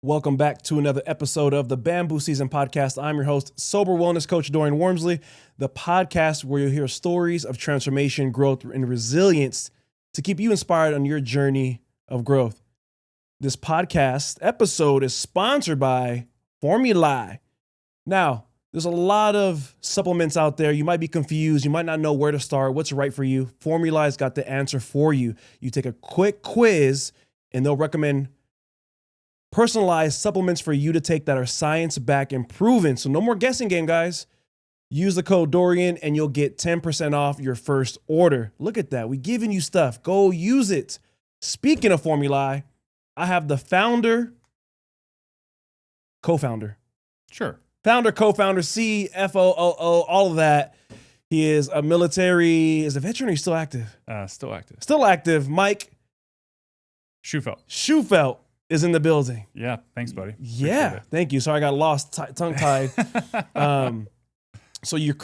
Welcome back to another episode of the BambooSZN Podcast. I'm your host, sober wellness coach Dorian Warmsley, the podcast where you'll hear stories of transformation, growth, and resilience to keep you inspired on your journey of growth. This podcast episode is sponsored by Formulai. Now, there's a lot of supplements out there. You might be confused. You might not know where to start, what's right for you. Formulai's got the answer for you. You take a quick quiz, and they'll recommend personalized supplements for you to take that are science-backed and proven. So no more guessing game, guys. Use the code Dorian and you'll get 10% off your first order. Look at that. We're giving you stuff. Go use it. Speaking of Formulai, I have the founder, co-founder. Sure. Founder, co-founder, CFOO, all of that. He is a veteran or he's still active? Still active. Still active. Mike Shufeldt. Is in the building. Yeah, thanks, buddy. Yeah, thank you. Sorry, I got lost, tongue-tied. So you're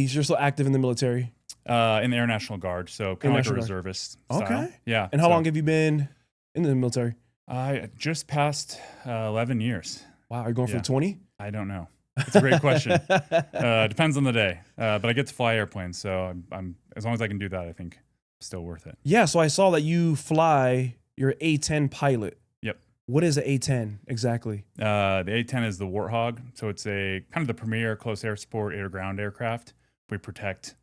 still active in the military? In the Air National Guard, so kind of like a reservist style. Okay. Yeah. And how long have you been in the military? I just passed 11 years. Wow, are you going for 20? I don't know. It's a great question. Depends on the day. But I get to fly airplanes, so I'm as long as I can do that, I think it's still worth it. Yeah, so I saw that you fly, you're an A-10 pilot. Yep. What is an A-10 exactly? The A-10 is the Warthog, so it's a kind of the premier close air support air-to-ground aircraft. We protect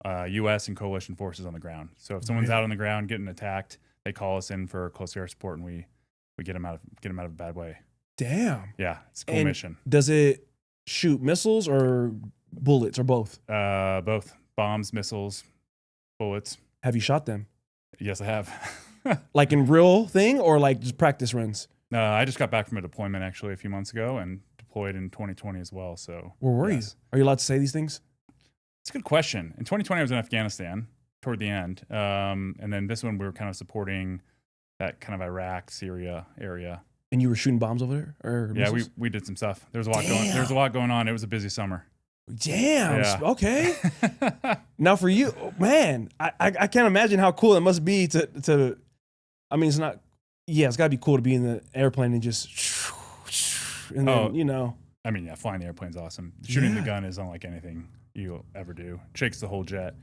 U.S. and coalition forces on the ground. So if someone's out on the ground getting attacked, they call us in for close air support, and we get them out of a bad way. Damn. Yeah, it's a cool mission. Does it shoot missiles or bullets or both? Both bombs, missiles, bullets. Have you shot them? Yes, I have. Like in real thing or like just practice runs? I just got back from a deployment actually a few months ago and deployed in 2020 as well. So where were you? Are you allowed to say these things? It's a good question. In 2020, I was in Afghanistan toward the end. And then this one, we were kind of supporting that kind of Iraq, Syria area. And you were shooting bombs over there? Or yeah, we did some stuff. There was a lot going on. It was a busy summer. Damn. Yeah. Okay. Now for you, man, I can't imagine how cool it must be to I mean, it's not, it's got to be cool to be in the airplane and just, and then, I mean, yeah, flying the airplane's awesome. Shooting the gun is unlike anything you'll ever do. It shakes the whole jet.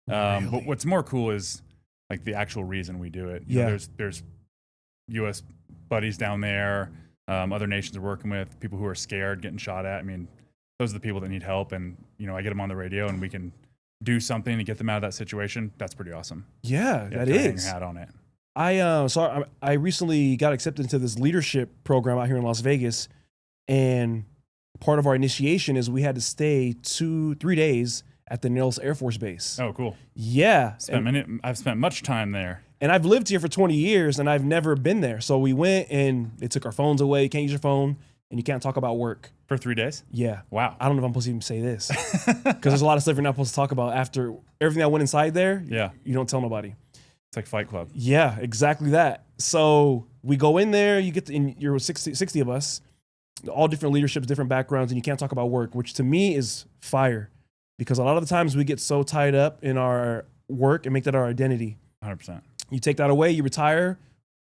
Really? But what's more cool is like the actual reason we do it. You know, there's U.S. buddies down there, other nations we're working with, people who are scared, getting shot at. I mean, those are the people that need help. And, I get them on the radio and we can do something to get them out of that situation. That's pretty awesome. Yeah, that is. Hang your hat on it. I recently got accepted into this leadership program out here in Las Vegas, and part of our initiation is we had to stay 2-3 days at the Nellis Air Force Base. Oh, cool. Yeah. I've spent much time there. And I've lived here for 20 years, and I've never been there. So we went, and they took our phones away. You can't use your phone, and you can't talk about work. For 3 days? Yeah. Wow. I don't know if I'm supposed to even say this, because there's a lot of stuff you're not supposed to talk about after everything that went inside there. Yeah. You don't tell nobody. It's like Fight Club. Yeah, exactly that. So we go in there, you're 60 of us, all different leaderships, different backgrounds, and you can't talk about work, which to me is fire, because a lot of the times we get so tied up in our work and make that our identity. 100%. You take that away, you retire.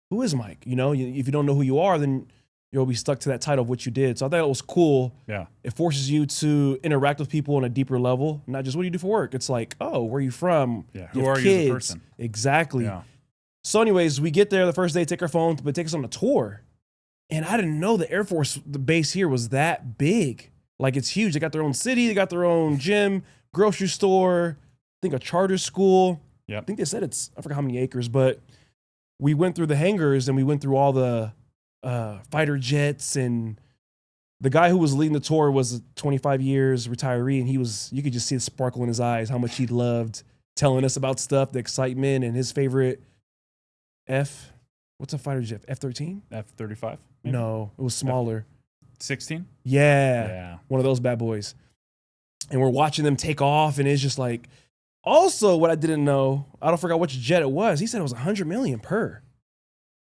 Who is Mike? If you don't know who you are, then you'll be stuck to that title of what you did. So I thought it was cool. Yeah. It forces you to interact with people on a deeper level, not just what do you do for work. It's like, oh, where are you from? Yeah. Who are you as a person? Exactly. Yeah. So anyways, we get there the first day, take our phone, but take us on a tour. And I didn't know the Air Force, the base here was that big. Like, it's huge. They got their own city. They got their own gym, grocery store, I think a charter school. Yeah. I think they said I forgot how many acres, but we went through the hangars and we went through all the fighter jets, and the guy who was leading the tour was a 25 years retiree, and you could just see the sparkle in his eyes, how much he loved telling us about stuff, the excitement, and his favorite what's a fighter jet? F-13? F-35? No, it was smaller. 16? Yeah. One of those bad boys. And we're watching them take off, and it's just like, also what I didn't know, I don't forget which jet it was. He said it was 100 million per.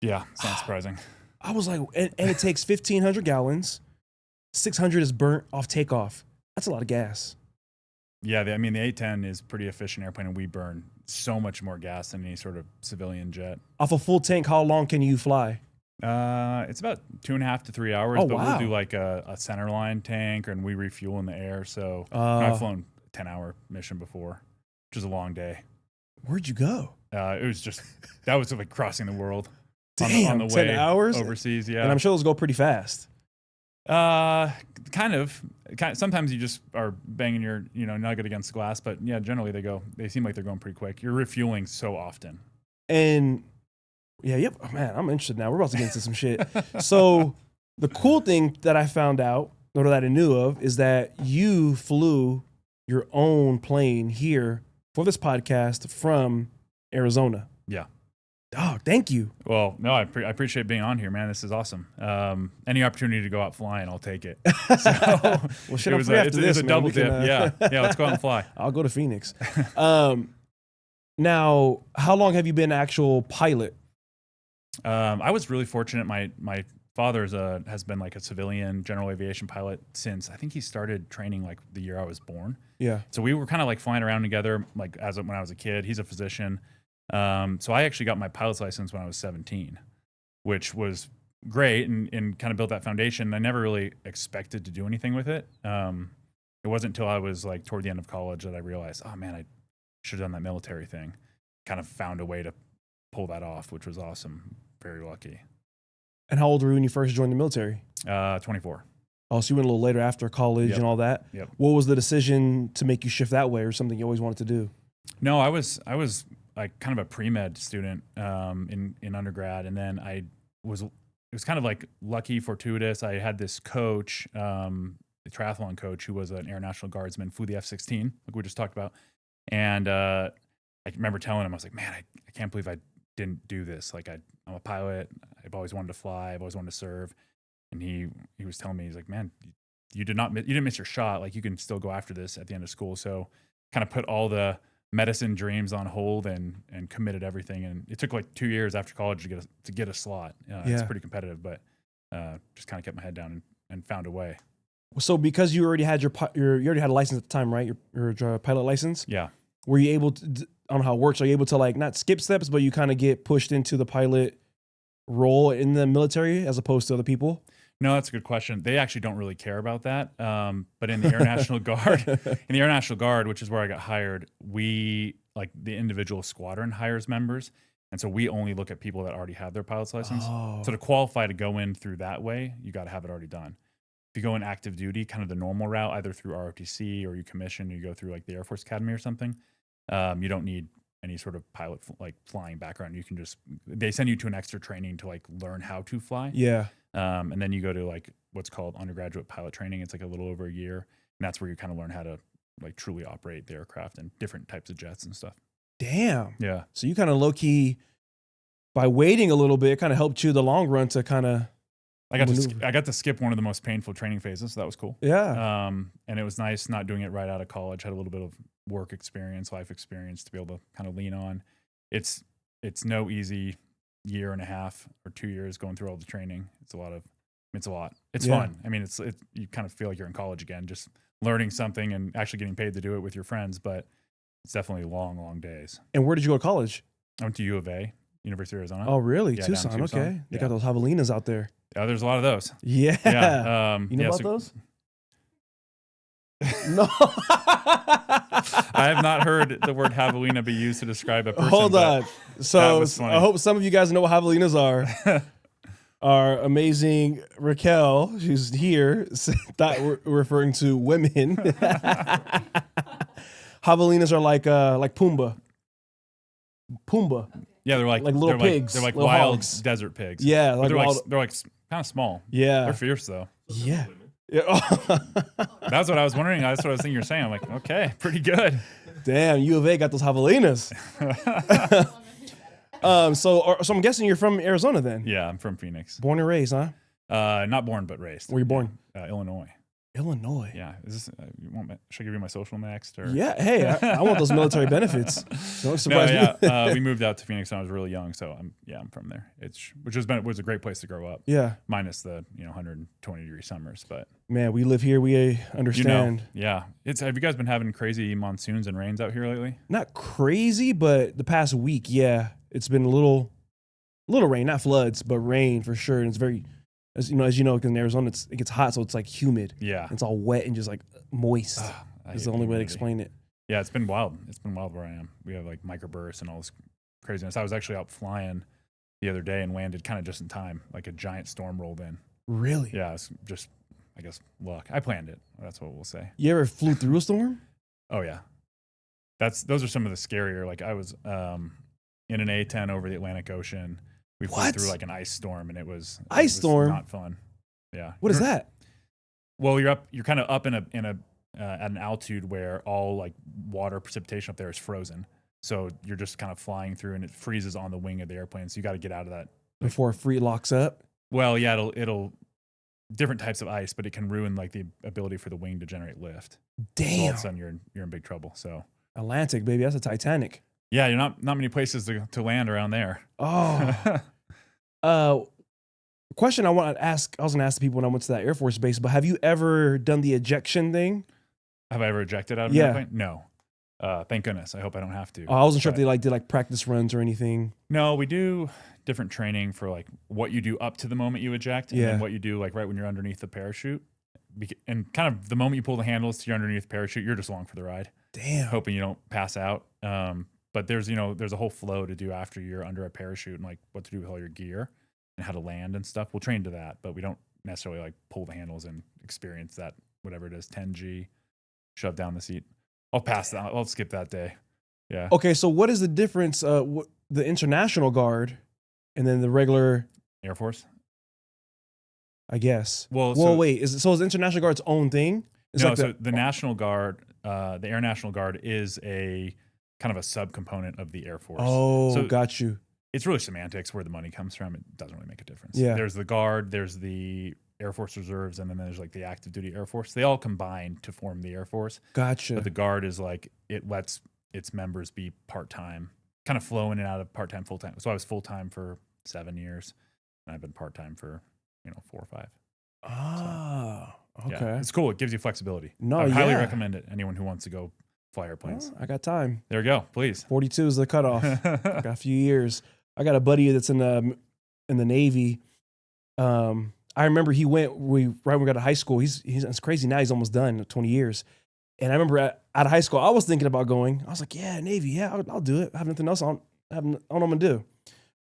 Yeah, it's not surprising. I was like, and it takes 1,500 gallons. 600 is burnt off takeoff. That's a lot of gas. Yeah, the A-10 is a pretty efficient airplane, and we burn so much more gas than any sort of civilian jet. Off a full tank, how long can you fly? It's about 2.5 to 3 hours, Oh, but wow. we'll do like a center line tank, and we refuel in the air. So I've flown a 10-hour mission before, which is a long day. Where'd you go? It was just that was like crossing the world. Damn, on the 10 way hours overseas. Yeah, And I'm sure those go pretty fast. Kind of. Sometimes you just are banging your nugget against the glass, but yeah, generally they seem like they're going pretty quick. You're refueling so often. And yep. Oh, man, I'm interested now. We're about to get into some shit. So the cool thing that I found out, or that I knew of, is that you flew your own plane here for this podcast from Arizona. Yeah. Oh, thank you. Well, no, I appreciate being on here, man. This is awesome. Any opportunity to go out flying, I'll take it. So Well, shit, I'm free after this, it's a man. double We can, dip. Yeah, let's go out and fly. I'll go to Phoenix. Now, how long have you been an actual pilot? I was really fortunate. My father has been like a civilian general aviation pilot since I think he started training like the year I was born. Yeah. So we were kind of like flying around together, like when I was a kid. He's a physician. So I actually got my pilot's license when I was 17, which was great and kind of built that foundation. I never really expected to do anything with it. It wasn't until I was like toward the end of college that I realized, oh man, I should have done that military thing. Kind of found a way to pull that off, which was awesome. Very lucky. And how old were you when you first joined the military? 24. Oh, so you went a little later after college Yep. and all that? Yep. What was the decision to make you shift that way, or something you always wanted to do? No, I was like kind of a pre-med student in undergrad, and then it was kind of like lucky, fortuitous. I had this coach, the triathlon coach, who was an Air National Guardsman, flew the F-16, like we just talked about, and I remember telling him, I was like, man, I can't believe I didn't do this. Like I'm a pilot. I've always wanted to fly. I've always wanted to serve. And he was telling me, he's like, man, you didn't miss your shot. Like you can still go after this at the end of school. So kind of put all the medicine dreams on hold and committed everything. And it took like 2 years after college to get a slot. It's pretty competitive, but just kind of kept my head down and found a way. So because you already had you already had a license at the time, right? Your pilot license. Yeah. Were you able to? I don't know how it works. Are you able to like not skip steps, but you kind of get pushed into the pilot role in the military as opposed to other people? No, that's a good question. They actually don't really care about that. But in the Air National Guard, which is where I got hired, we like the individual squadron hires members. And so we only look at people that already have their pilot's license. Oh. So to qualify to go in through that way, you got to have it already done. If you go in active duty, kind of the normal route, either through ROTC or you commission, you go through like the Air Force Academy or something. You don't need any sort of pilot like flying background. You can they send you to an extra training to like learn how to fly. Yeah. And then you go to like what's called undergraduate pilot training. It's like a little over a year. And that's where you kind of learn how to like truly operate the aircraft and different types of jets and stuff. Damn. Yeah. So you kind of low key, by waiting a little bit, kind of helped you the long run to kind of. I got to skip one of the most painful training phases, so that was cool. Yeah. And it was nice not doing it right out of college. Had a little bit of work experience, life experience to be able to kind of lean on. It's no easy year and a half or 2 years going through all the training. It's a lot. It's fun. I mean, you kind of feel like you're in college again, just learning something and actually getting paid to do it with your friends. But it's definitely long, long days. And where did you go to college? I went to U of A, University of Arizona. Oh, really? Yeah, Tucson. Okay. They got those javelinas out there. Yeah, there's a lot of those. Yeah. Yeah. You know about so those? No. I have not heard the word javelina be used to describe a person. Hold on. So funny. I hope some of you guys know what javelinas are. Our amazing Raquel, who's here, thought we're referring to women. Javelinas are like Pumbaa. Pumbaa. Yeah, they're like little pigs. They're like little wild hogs. desert pigs. Yeah, But they're like kind of small. Yeah. They're fierce though. Yeah. That's what I was wondering. That's what I was thinking you're saying. I'm like, okay, pretty good. Damn, U of A got those javelinas. So I'm guessing you're from Arizona then? Yeah, I'm from Phoenix. Born and raised, huh? Not born, but raised. Where you born? Illinois. Illinois. Yeah. Is this? Should I give you my social next? Or? Yeah. Hey, I want those military benefits. Don't surprise me. We moved out to Phoenix when I was really young, so I'm from there. Which was a great place to grow up. Yeah. Minus the 120-degree summers, but man, we live here. We understand. Yeah. Have you guys been having crazy monsoons and rains out here lately? Not crazy, but the past week, yeah, it's been a little little rain, not floods, but rain for sure. And it's very, as you know, because in Arizona it gets hot, so it's like humid. Yeah. It's all wet and just like moist. Is the only way to explain it. Yeah, it's been wild. It's been wild where I am. We have like microbursts and all this craziness. I was actually out flying the other day and landed kind of just in time. Like a giant storm rolled in. Really? Yeah, it's just, I guess, luck. I planned it. That's what we'll say. You ever flew through a storm? Oh yeah. Those are some of the scarier. Like I was in an A-10 over the Atlantic Ocean. We flew through like an ice storm, and it was not fun. Yeah. What is that? Well, you're kind of up in a at an altitude where all like water precipitation up there is frozen. So you're just kind of flying through, and it freezes on the wing of the airplane. So you got to get out of that before it locks up. Well, yeah, it'll different types of ice, but it can ruin like the ability for the wing to generate lift. Damn. So all of a sudden you're in big trouble. So Atlantic, baby, that's a Titanic. Yeah, you're not many places to land around there. Oh. Question I want to ask. I was gonna ask the people when I went to that Air Force base, but have you ever done the ejection thing? Have I ever ejected out of an airplane? No. Thank goodness. I hope I don't have to. I wasn't sure if they did practice runs or anything. No, we do different training for like what you do up to the moment you eject, and then what you do like right when you're underneath the parachute. And kind of the moment you pull the handles to you're underneath the parachute, you're just along for the ride. Damn. Hoping you don't pass out. But there's a whole flow to do after you're under a parachute, and like what to do with all your gear and how to land and stuff. We'll train to that, but we don't necessarily like pull the handles and experience that, whatever it is, 10G, shove down the seat. I'll pass that. I'll skip that day. Yeah. Okay, so what is the difference? The International Guard and then the regular Air Force, I guess. Well, wait. Is the International Guard its own thing? The National Guard, the Air National Guard, is a kind of a subcomponent of the Air Force. Oh, so got you. It's really semantics where the money comes from. It doesn't really make a difference. Yeah. There's the Guard, there's the Air Force Reserves, and then there's like the active duty Air Force. They all combine to form the Air Force. Gotcha. But the Guard is like, it lets its members be part-time, kind of flow in and out of part-time, full-time. So I was full-time for 7 years, and I've been part-time for 4 or 5. Ah, so, okay. Yeah, it's cool. It gives you flexibility. No, I highly recommend it. Anyone who wants to go fly airplanes. I got time. There we go. Please. 42 is the cutoff. I got a few years. I got a buddy that's in the Navy. I remember he went right when we got to high school. It's crazy now. He's almost done 20 years. And I remember out of high school, I was thinking about going. I was like, yeah, Navy. Yeah, I'll do it. I have nothing else. I don't know what I'm gonna do.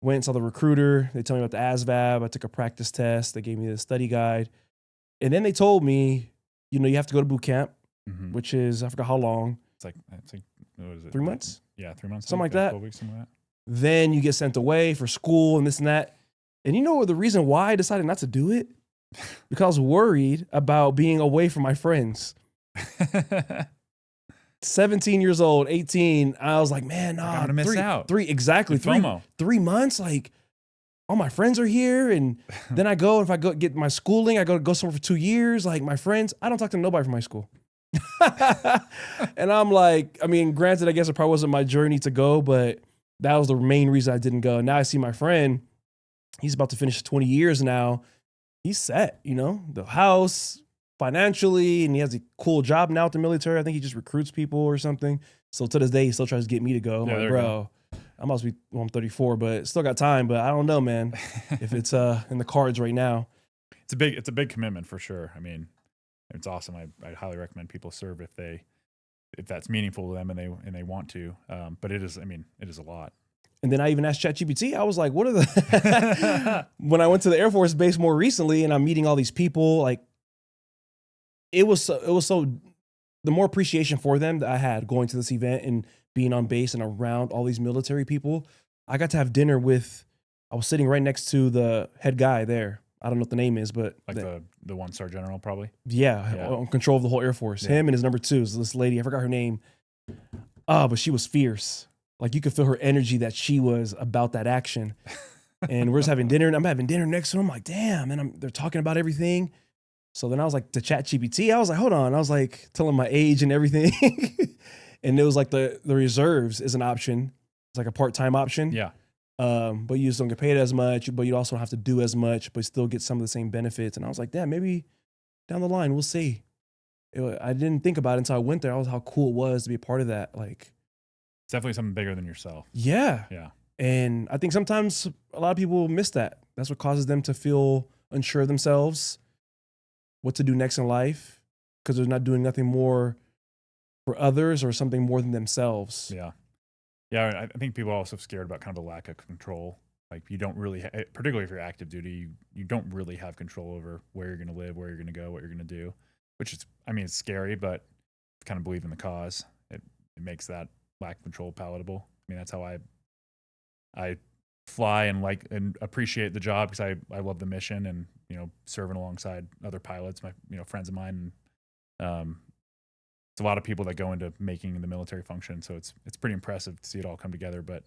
Went and saw the recruiter. They told me about the ASVAB. I took a practice test. They gave me the study guide. And then they told me, you have to go to boot camp, which is, I forgot how long. It's like what is it? 3 months? Yeah, 3 months. Something like that. 12 weeks, something like that. Then you get sent away for school and this and that. And you know the reason why I decided not to do it? Because I was worried about being away from my friends. 17 years old, 18. I was like, man, nah. I'm gonna miss out. 3 months. Like, all my friends are here. And then I go, if I go get my schooling, I go somewhere for 2 years. Like my friends, I don't talk to nobody from my school. And I'm like, I mean, granted, I guess it probably wasn't my journey to go, but that was the main reason I didn't go. Now I see my friend, he's about to finish 20 years now. He's set, the house, financially, and he has a cool job now at the military. I think he just recruits people or something. So to this day, he still tries to get me to go. I'm like, bro, I'm 34, but still got time. But I don't know, man, if it's in the cards right now. It's a big commitment for sure. I mean, it's awesome. I highly recommend people serve if that's meaningful to them and they want to. But it is a lot. And then I even asked ChatGPT. I was like, what are the when I went to the Air Force base more recently and I'm meeting all these people, like it was so the more appreciation for them that I had going to this event and being on base and around all these military people. I got to have dinner I was sitting right next to the head guy there. I don't know what the name is, but like the 1-star general probably. Yeah, on control of the whole Air Force. Yeah. Him and his number 2 is this lady. I forgot her name. But she was fierce. Like you could feel her energy that she was about that action. And we're just having dinner, and I'm having dinner next to him. I'm like, damn, and they're talking about everything. So then I was like, to ChatGPT, I was like, hold on. I was like telling my age and everything. And it was like the reserves is an option. It's like a part-time option. Yeah. But you just don't get paid as much, but you also don't have to do as much, but still get some of the same benefits. And I was like, damn, maybe down the line, we'll see. I didn't think about it until I went there. How cool it was to be a part of that. Like, it's definitely something bigger than yourself. Yeah. Yeah. And I think sometimes a lot of people miss that. That's what causes them to feel unsure of themselves, what to do next in life, because they're not doing nothing more for others or something more than themselves. Yeah. Yeah. I think people are also scared about kind of a lack of control. Like you don't really, particularly if you're active duty, you don't really have control over where you're going to live, where you're going to go, what you're going to do, which is, I mean, it's scary, but kind of believe in the cause. It makes that lack of control palatable. I mean, that's how I fly and like and appreciate the job, because I love the mission and, you know, serving alongside other pilots, my, you know, friends of mine. And, it's a lot of people that go into making the military function. So it's pretty impressive to see it all come together. But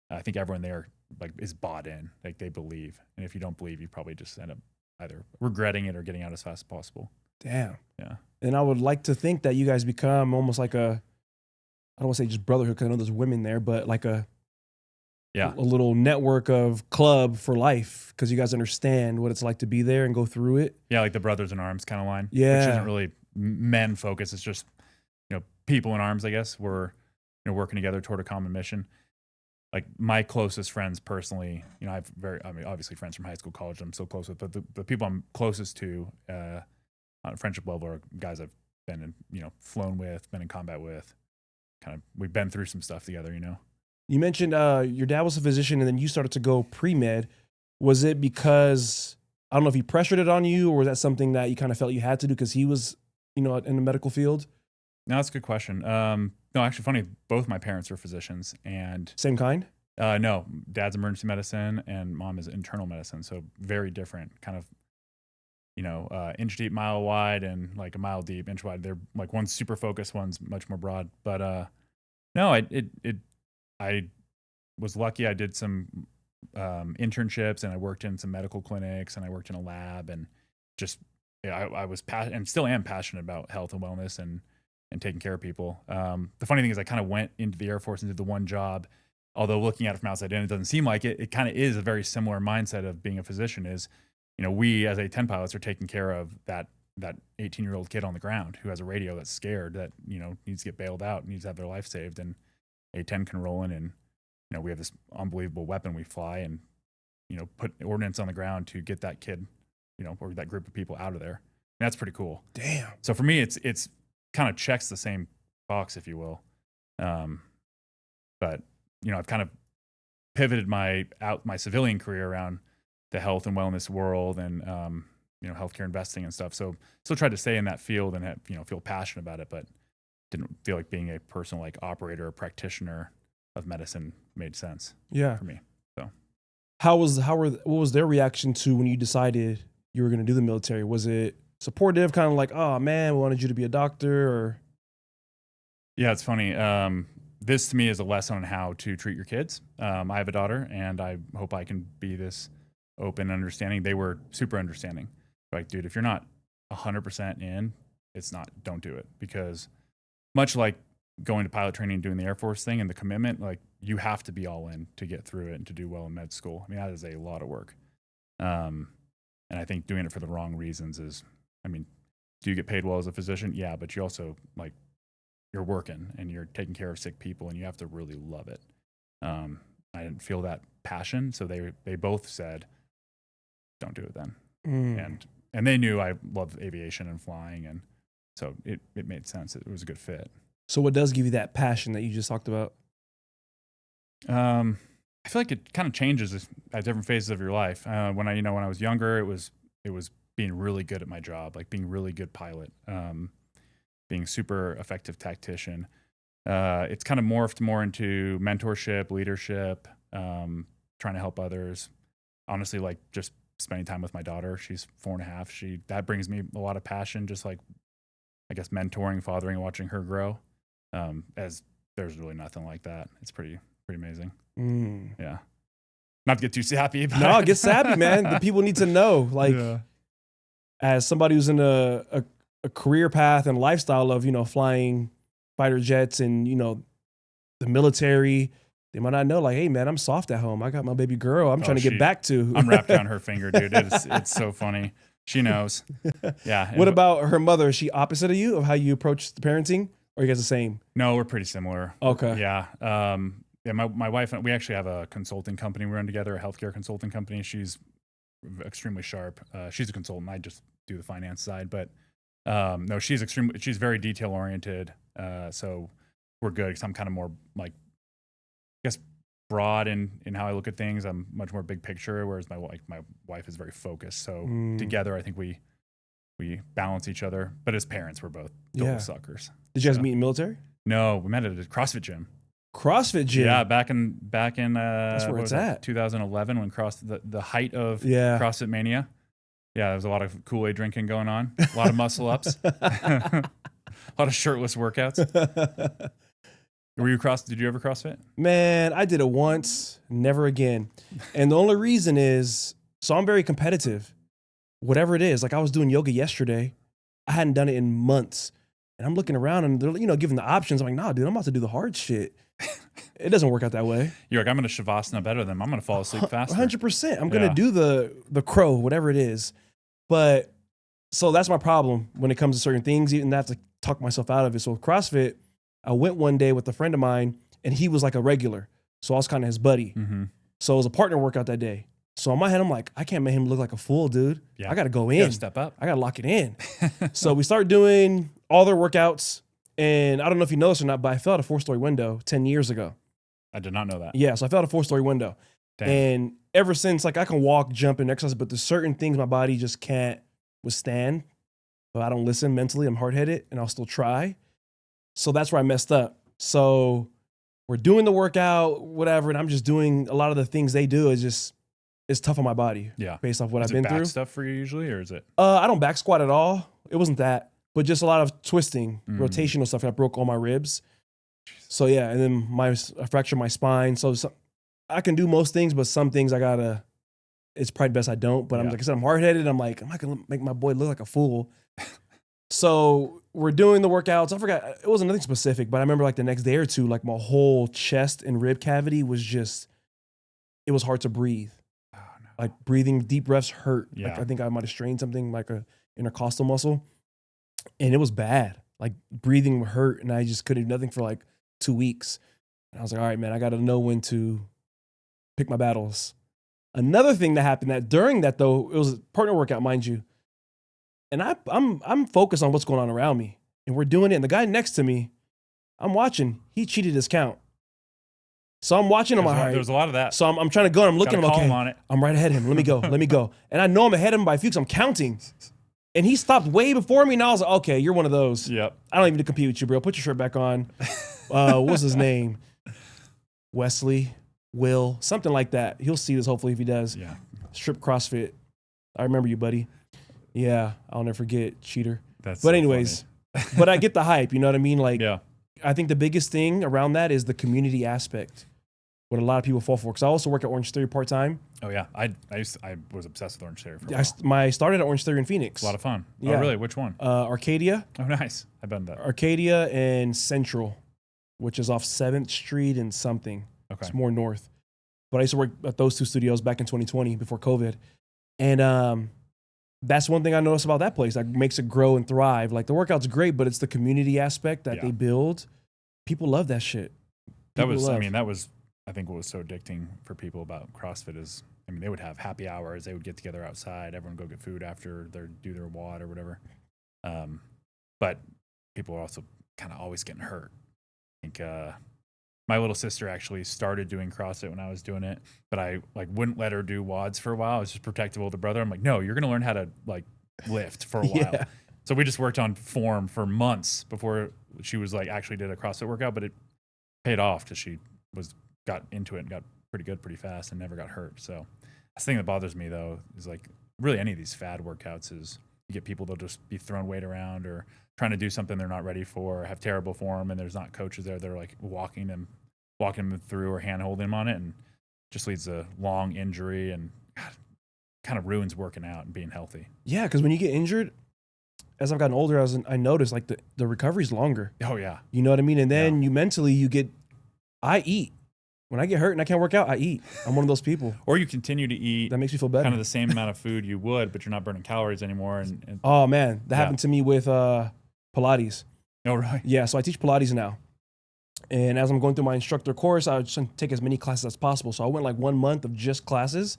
I think everyone there like is bought in, like they believe. And if you don't believe, you probably just end up either regretting it or getting out as fast as possible. Damn. Yeah. And I would like to think that you guys become almost like I don't want to say just brotherhood, because I know there's women there, but like a little network of club for life, because you guys understand what it's like to be there and go through it. Yeah, like the Brothers in Arms kind of line. Yeah. Which isn't really men focused. It's just, you know, people in arms, I guess. We're, you know, working together toward a common mission. Like my closest friends personally, you know, I mean, obviously friends from high school, college I'm so close with, but the people I'm closest to on a friendship level are guys I've been in, you know, flown with, been in combat with. Kind of, we've been through some stuff together, you know. You mentioned your dad was a physician and then you started to go pre-med. Was it because, I don't know if he pressured it on you, or was that something that you kind of felt you had to do because he was, you know, in the medical field? No, that's a good question. No, actually funny, both my parents are physicians. And same kind? No, dad's emergency medicine and mom is internal medicine. So very different, kind of, you know, inch deep, mile wide, and like a mile deep, inch wide. They're like, one's super focused, one's much more broad. But no, I was lucky. I did some internships and I worked in some medical clinics and I worked in a lab, and just, yeah, I was and still am passionate about health and wellness and taking care of people. The funny thing is I kind of went into the Air Force and did the one job, although looking at it from outside in, it doesn't seem like it. It kind of is a very similar mindset of being a physician is, you know, we as A-10 pilots are taking care of that 18-year-old kid on the ground who has a radio that's scared, that, you know, needs to get bailed out, needs to have their life saved. And A-10 can roll in and, you know, we have this unbelievable weapon. We fly and, you know, put ordnance on the ground to get that kid, you know, or that group of people out of there. And that's pretty cool. Damn. So for me, it's kind of checks the same box, if you will. But, you know, I've kind of pivoted my civilian career around the health and wellness world and, you know, healthcare investing and stuff. So still tried to stay in that field and have, you know, feel passionate about it, but didn't feel like being a personal like operator or practitioner of medicine made sense. Yeah. For me. So what was their reaction to when you decided you were going to do the military? Was it supportive, kind of like, oh man, we wanted you to be a doctor? Or yeah, it's funny. This to me is a lesson on how to treat your kids. I have a daughter and I hope I can be this open, understanding. They were super understanding. Like, dude, if you're not 100% in, don't do it. Because much like going to pilot training and doing the Air Force thing and the commitment, like you have to be all in to get through it and to do well in med school. I mean, that is a lot of work. And I think doing it for the wrong reasons is, I mean, do you get paid well as a physician? Yeah, but you also like, you're working and you're taking care of sick people and you have to really love it. I didn't feel that passion. So they both said, don't do it then. And they knew I loved aviation and flying. And so it made sense. It was a good fit. So what does give you that passion that you just talked about? I feel like it kind of changes at different phases of your life. When I was younger, it was being really good at my job, like being really good pilot, being super effective tactician. It's kind of morphed more into mentorship, leadership, trying to help others. Honestly, like just spending time with my daughter. She's 4.5. That brings me a lot of passion, just like, I guess, mentoring, fathering, and watching her grow. As there's really nothing like that. It's pretty amazing. Yeah. Not to get too sappy, but no, get sappy, man. The people need to know, like, as somebody who's in a career path and lifestyle of, you know, flying fighter jets and, you know, the military, they might not know, like, hey man, I'm soft at home. I got my baby girl I'm trying to get back to. I'm wrapped around her finger, dude. It's so funny. She knows. Yeah. What about her mother? Is she opposite of you, of how you approach the parenting? Or are you guys the same? No, we're pretty similar. Okay. Yeah. Yeah, my wife, we actually have a consulting company we run together, a healthcare consulting company. She's extremely sharp. She's a consultant. I just do the finance side, but no, she's very detail oriented. So we're good because I'm kind of more like, I guess, broad in how I look at things. I'm much more big picture, whereas my wife is very focused. So together, I think we balance each other. But as parents, we're both total suckers. Did you guys meet in military? No, we met at a CrossFit gym. CrossFit gym. Yeah, back in that's where it's at. 2011 when the height of CrossFit Mania. Yeah, there was a lot of Kool-Aid drinking going on, a lot of muscle ups, a lot of shirtless workouts. Did you ever CrossFit? Man, I did it once, never again. And the only reason is, so I'm very competitive. Whatever it is, like I was doing yoga yesterday. I hadn't done it in months. And I'm looking around and they're, giving the options. I'm like, nah, dude, I'm about to do the hard shit. It doesn't work out that way. You're like, I'm going to Shavasana better than I'm going to fall asleep faster. 100%. I'm going to do the crow, whatever it is. But so that's my problem when it comes to certain things. Even I have to talk myself out of it. So with CrossFit, I went one day with a friend of mine and he was like a regular. So I was kind of his buddy. Mm-hmm. So it was a partner workout that day. So in my head, I'm like, I can't make him look like a fool, dude. Yeah. I got to go in. Step up. I got to lock it in. So we started doing all their workouts. And I don't know if you know this or not, but I fell out a 4-story window 10 years ago. I did not know that. Yeah, so I fell out a 4-story window. Damn. And ever since, like I can walk, jump, and exercise, but there's certain things my body just can't withstand. But I don't listen mentally. I'm hard-headed, and I'll still try. So that's where I messed up. So we're doing the workout, whatever, and I'm just doing a lot of the things they do. It's tough on my body. Yeah. Based off what I've been through. Is it back stuff for you usually, or is it? I don't back squat at all. It wasn't that. But just a lot of twisting, rotational stuff. I broke all my ribs. So yeah, and then I fractured my spine. So I can do most things, but some things it's probably best I don't. But like I said, I'm hard-headed. I'm like, I'm not going to make my boy look like a fool. So we're doing the workouts. I forgot, it wasn't nothing specific, but I remember like the next day or two, like my whole chest and rib cavity was it was hard to breathe. Oh, no. Like breathing deep breaths hurt. Yeah. Like I think I might have strained something like a intercostal muscle. And it was bad. Like breathing hurt, and I just couldn't do nothing for like 2 weeks. And I was like, all right, man, I got to know when to pick my battles. Another thing that happened during that though, it was a partner workout, mind you. And I'm focused on what's going on around me, and we're doing it. And the guy next to me, I'm watching. He cheated his count. So I'm watching him. There's a lot of that. So I'm trying to go, and I'm looking. Okay, I'm right ahead of him. Let me go. And I know I'm ahead of him by a few because I'm counting. And he stopped way before me, and I was like, okay, you're one of those. Yep. I don't even need to compete with you, bro. Put your shirt back on. What's his name? Wesley, Will, something like that. He'll see this, hopefully, if he does. Yeah. Strip CrossFit. I remember you, buddy. Yeah, I'll never forget, cheater. But anyways, but I get the hype, you know what I mean? Like, yeah. I think the biggest thing around that is the community aspect. What a lot of people fall for. Because I also work at Orange Theory part-time. Oh, yeah. I was obsessed with Orange Theory for a while. I started at Orange Theory in Phoenix. A lot of fun. Yeah. Oh, really? Which one? Arcadia. Oh, nice. I've been that. Arcadia and Central, which is off 7th Street and something. Okay. It's more north. But I used to work at those two studios back in 2020 before COVID. And that's one thing I noticed about that place that makes it grow and thrive. Like the workout's great, but it's the community aspect that they build. People love that shit. I think what was so addicting for people about CrossFit is, they would have happy hours. They would get together outside. Everyone would go get food after do their WOD or whatever. But people are also kind of always getting hurt. I think my little sister actually started doing CrossFit when I was doing it, but I wouldn't let her do WODs for a while. I was just protective of the brother. I'm like, no, you're going to learn how to lift for a while. Yeah. So we just worked on form for months before she was actually did a CrossFit workout, but it paid off because she got into it and got pretty good pretty fast and never got hurt. So that's the thing that bothers me though, is really any of these fad workouts is you get people that'll just be throwing weight around or trying to do something they're not ready for, or have terrible form, and there's not coaches there that are walking them through or hand holding them on it, and just leads to long injury and kind of ruins working out and being healthy. Yeah, because when you get injured, as I've gotten older, I noticed the recovery's longer. Oh yeah. You know what I mean? And then I eat. When I get hurt and I can't work out, I eat. I'm one of those people. Or you continue to eat. That makes me feel better. Kind of the same amount of food you would, but you're not burning calories anymore. And oh man, that happened to me with Pilates. Oh right. Yeah, so I teach Pilates now. And as I'm going through my instructor course, I just take as many classes as possible. So I went like 1 month of just classes,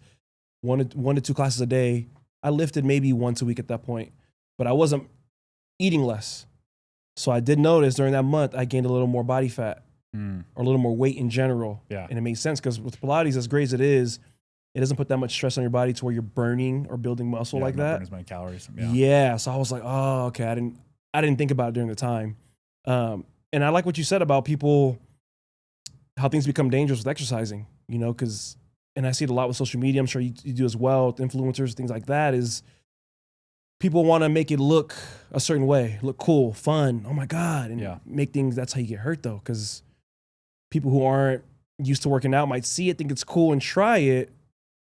one to two classes a day. I lifted maybe once a week at that point, but I wasn't eating less. So I did notice during that month, I gained a little more body fat or a little more weight in general. Yeah. And it made sense because with Pilates, as great as it is, it doesn't put that much stress on your body to where you're burning or building muscle like that. Burn as many calories. Yeah. So I was like, oh, okay. I didn't think about it during the time. And I like what you said about people, how things become dangerous with exercising, you know, and I see it a lot with social media. I'm sure you do as well with influencers, things like that, is people want to make it look a certain way, look cool, fun. Oh my God. And make things, that's how you get hurt though. Because people who aren't used to working out might see it, think it's cool and try it.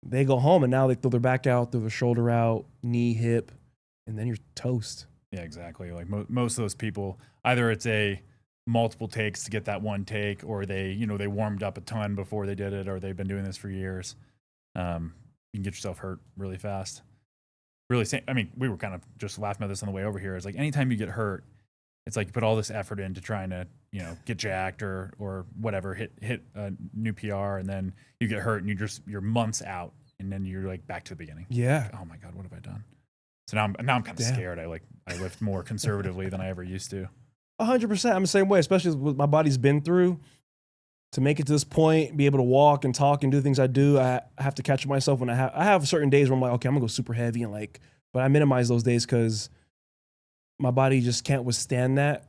They go home and now they throw their back out, throw their shoulder out, knee, hip, and then you're toast. Yeah, exactly. Like most of those people, either it's a multiple takes to get that one take, or they warmed up a ton before they did it, or they've been doing this for years. You can get yourself hurt really fast. Really, I mean, we were kind of just laughing about this on the way over here. It's like anytime you get hurt, it's like you put all this effort into trying to, get jacked or whatever, hit a new PR, and then you get hurt and you're months out, and then you're like back to the beginning. Yeah. Like, oh my God, what have I done? So now I'm kind of scared. I lift more conservatively than I ever used to. 100%. I'm the same way, especially with what my body's been through. To make it to this point, be able to walk and talk and do the things I do, I have to catch myself when I have certain days where I'm like, okay, I'm gonna go super heavy but I minimize those days because my body just can't withstand that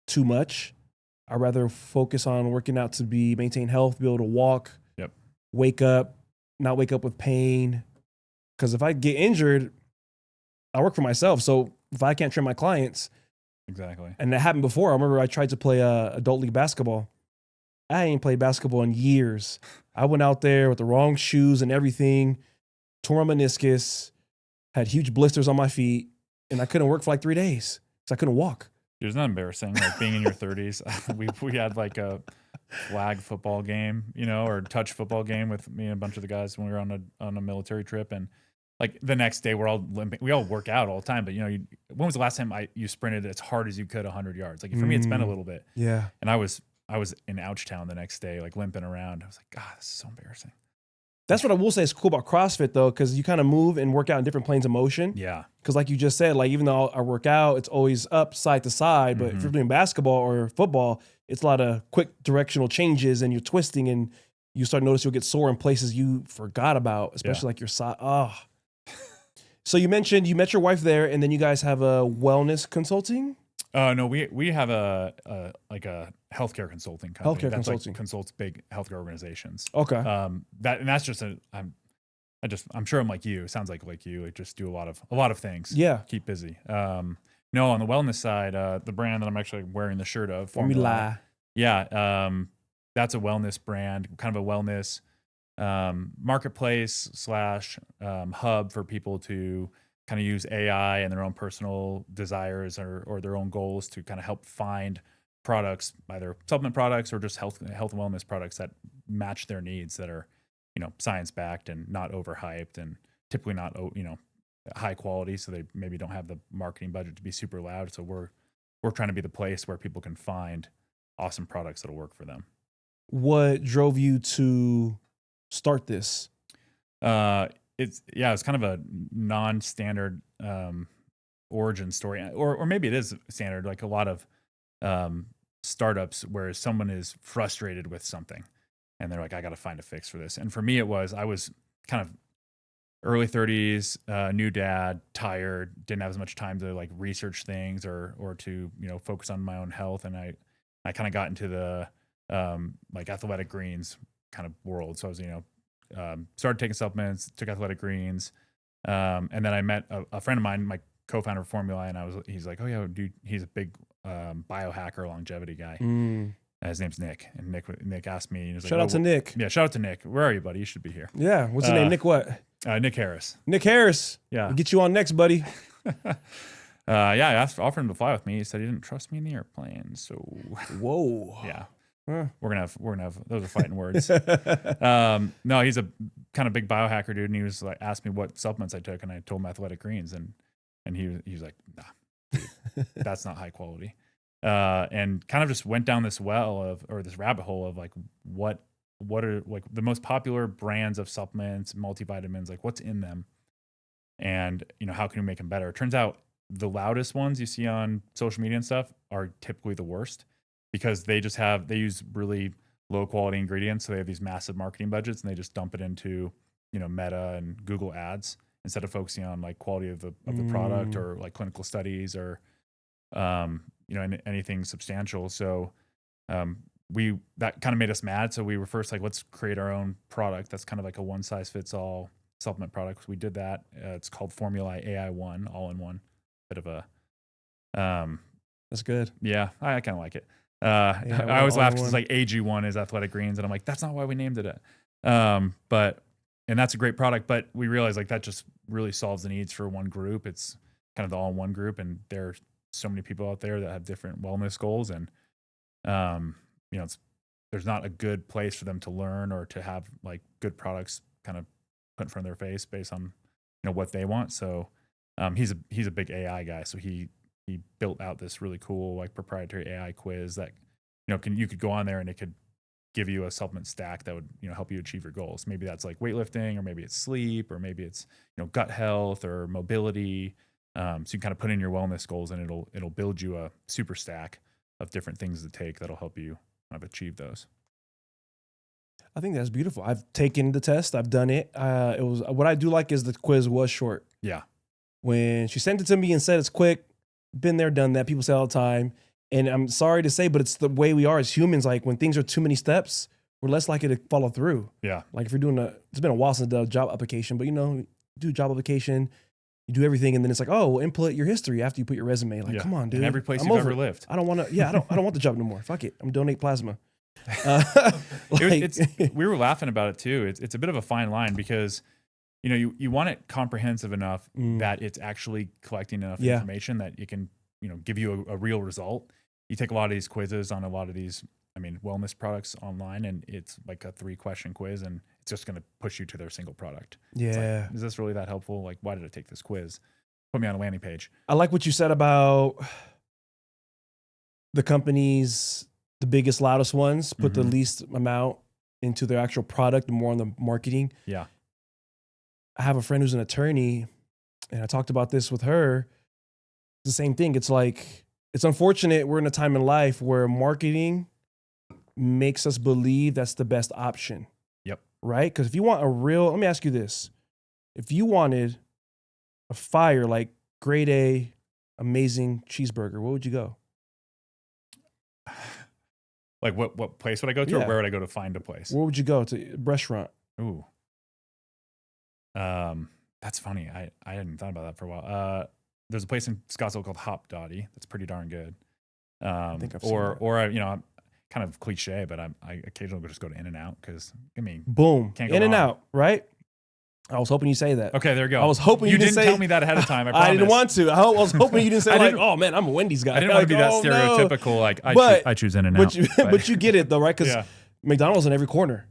too much. I'd rather focus on working out to maintain health, be able to walk, wake up, not wake up with pain. Because if I get injured, I work for myself. So if I can't train my clients, exactly. And that happened before. I remember I tried to play adult league basketball. I ain't played basketball in years. I went out there with the wrong shoes and everything, tore my meniscus, had huge blisters on my feet, and I couldn't work for like 3 days because I couldn't walk. It's not embarrassing. Like being in your 30s, we had like a flag football game, or touch football game with me and a bunch of the guys when we were on a military trip, and like the next day we're all limping. We all work out all the time, but when was the last time you sprinted as hard as you could 100 yards? Like for me, it's been a little bit. Yeah. And I was in Ouchtown the next day, like limping around. I was like, God, this is so embarrassing. That's what I will say is cool about CrossFit though, because you kind of move and work out in different planes of motion. Yeah. Because like you just said, like even though I work out, it's always up side to side. But if you're doing basketball or football, it's a lot of quick directional changes and you're twisting and you start to notice you'll get sore in places you forgot about, especially like your side. Oh. So you mentioned you met your wife there, and then you guys have a wellness consulting? No, we have a healthcare consulting company. Healthcare consulting. Like consults big healthcare organizations. Okay. That's just I'm sure I'm like you. It sounds like you. I just do a lot of things. Yeah. Keep busy. No, on the wellness side, the brand that I'm actually wearing the shirt of, Formulai. Yeah. That's a wellness brand, kind of a wellness marketplace / hub for people to kind of use AI and their own personal desires or their own goals to kind of help find products, either supplement products or just health and wellness products that match their needs, that are, science backed and not overhyped and typically not, high quality. So they maybe don't have the marketing budget to be super loud. So we're trying to be the place where people can find awesome products that'll work for them. What drove you to start this? It's kind of a non-standard origin story, or maybe it is standard. Like a lot of startups, where someone is frustrated with something, and they're like, "I got to find a fix for this." And for me, I was kind of early 30s, new dad, tired, didn't have as much time to like research things or to focus on my own health, and I kind of got into the like athletic greens kind of world. So I was started taking supplements, took athletic greens, and then I met a friend of mine, my co-founder of Formulai, and he's like, oh yeah, dude, he's a big biohacker, longevity guy. His name's Nick, and Nick asked me. Shout out to Nick. Yeah, shout out to Nick. Where are you, buddy? You should be here. Yeah, what's his name? Nick what? Nick Harris. Nick Harris. Yeah, we'll get you on next, buddy. I offered him to fly with me. He said he didn't trust me in the airplane. So whoa. Yeah. Huh. We're gonna have those are fighting words. No, he's a kind of big biohacker dude, and he was like, asked me what supplements I took, and I told him athletic greens, and he was like, nah, dude, that's not high quality. and kind of just went down this this rabbit hole of like what are like the most popular brands of supplements, multivitamins, like what's in them, and how can we make them better? It turns out the loudest ones you see on social media and stuff are typically the worst, because they use really low quality ingredients. So they have these massive marketing budgets and they just dump it into, Meta and Google ads instead of focusing on like quality of the product, or like clinical studies, or, anything substantial. So, that kind of made us mad. So we were first like, let's create our own product. That's kind of like a one size fits all supplement product. We did that. It's called Formulai AI1, all in one. Bit of a, that's good. Yeah, I kind of like it. I always laugh because it's like AG1 is Athletic Greens, and I'm like, that's not why we named it. And that's a great product, but we realized like that just really solves the needs for one group. It's kind of the all-in-one group, and there are so many people out there that have different wellness goals, and there's not a good place for them to learn or to have like good products kind of put in front of their face based on what they want. So he's a big AI guy, so he built out this really cool like proprietary AI quiz that you could go on there and it could give you a supplement stack that would help you achieve your goals. Maybe that's like weightlifting, or maybe it's sleep, or maybe it's gut health or mobility. So you can kind of put in your wellness goals, and it'll build you a super stack of different things to take that'll help you kind of achieve those. I think that's beautiful. I've taken the test. I've done it. It was what I do like is the quiz was short. Yeah. When she sent it to me and said it's quick, been there, done that. People say all the time. And I'm sorry to say, but it's the way we are as humans. Like when things are too many steps, we're less likely to follow through. Yeah. Like if you're doing it's been a while since I did a job application, but do a job application, you do everything, and then it's like, oh, well, input your history after you put your resume. Like, come on, dude. In every place you've ever lived. I don't want to. Yeah, I don't want the job no more. Fuck it. I'm donate plasma. We were laughing about it too. It's a bit of a fine line, because you want it comprehensive enough that it's actually collecting enough information that it can give you a real result. You take a lot of these quizzes on a lot of these wellness products online, and it's like a 3-question quiz, and it's just going to push you to their single product. Yeah. Like, is this really that helpful? Like, why did I take this quiz? Put me on a landing page. I like what you said about the companies, the biggest, loudest ones, put the least amount into their actual product and more on the marketing. Yeah. I have a friend who's an attorney, and I talked about this with her. It's the same thing. It's like, it's unfortunate we're in a time in life where marketing makes us believe that's the best option. Yep. Right? Because if you want let me ask you this. If you wanted a fire, like grade A, amazing cheeseburger, where would you go? Like what place would I go to, or where would I go to find a place? Where would you go to? A restaurant? Ooh. That's funny. I hadn't thought about that for a while. There's a place in Scottsdale called Hop Dottie that's pretty darn good. I think I've seen that. Or I'm kind of cliche, but I occasionally just go to In-N-Out, because boom, can't go In-N-Out, right? I was hoping you say that. Okay, there you go. I was hoping you didn't tell me that ahead of time. I promise. I didn't want to. I was hoping you didn't say like, oh man, I'm a Wendy's guy. I didn't want to be that stereotypical. Like I choose In-N-Out. But you get it though, right? Because McDonald's in every corner.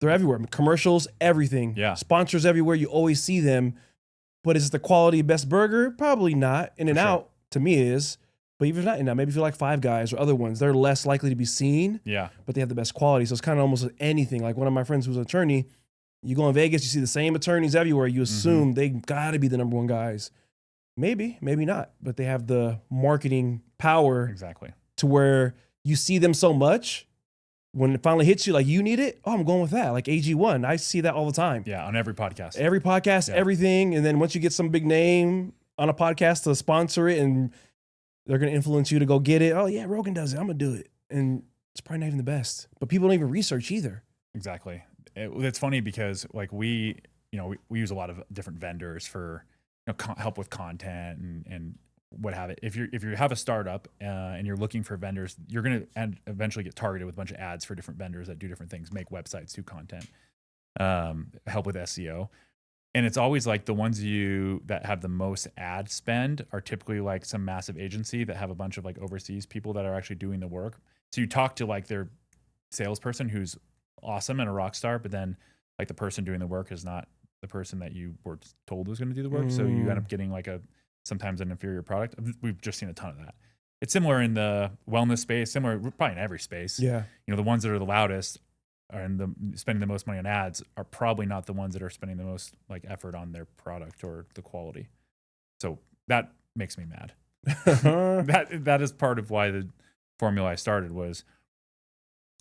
They're everywhere. Commercials, everything. Yeah. Sponsors everywhere. You always see them. But is it the quality best burger? Probably not. In-N-Out to me is. But even if not In-N-Out, maybe if you like Five Guys or other ones, they're less likely to be seen. Yeah. But they have the best quality. So it's kind of almost anything. Like one of my friends who's an attorney, you go in Vegas, you see the same attorneys everywhere. You assume they got to be the number one guys. Maybe, maybe not. But they have the marketing power. Exactly. To where you see them so much, when it finally hits you, like you need it, oh, I'm going with that. Like AG1, I see that all the time. Yeah, on every podcast. Everything. And then once you get some big name on a podcast to sponsor it, and they're going to influence you to go get it. Oh yeah, Rogan does it. I'm going to do it. And it's probably not even the best. But people don't even research either. Exactly. It's funny because like we use a lot of different vendors for help with content and what have it. If you have a startup and you're looking for vendors, you're going to eventually get targeted with a bunch of ads for different vendors that do different things, make websites, do content, help with SEO. And it's always like the ones that have the most ad spend are typically like some massive agency that have a bunch of like overseas people that are actually doing the work. So you talk to like their salesperson who's awesome and a rock star, but then like the person doing the work is not the person that you were told was going to do the work. So you end up getting like sometimes an inferior product. We've just seen a ton of that. it's similar in the wellness space, similar probably in every space. Yeah. The ones that are the loudest and spending the most money on ads are probably not the ones that are spending the most like effort on their product or the quality. So that makes me mad. that is part of why the Formulai started was,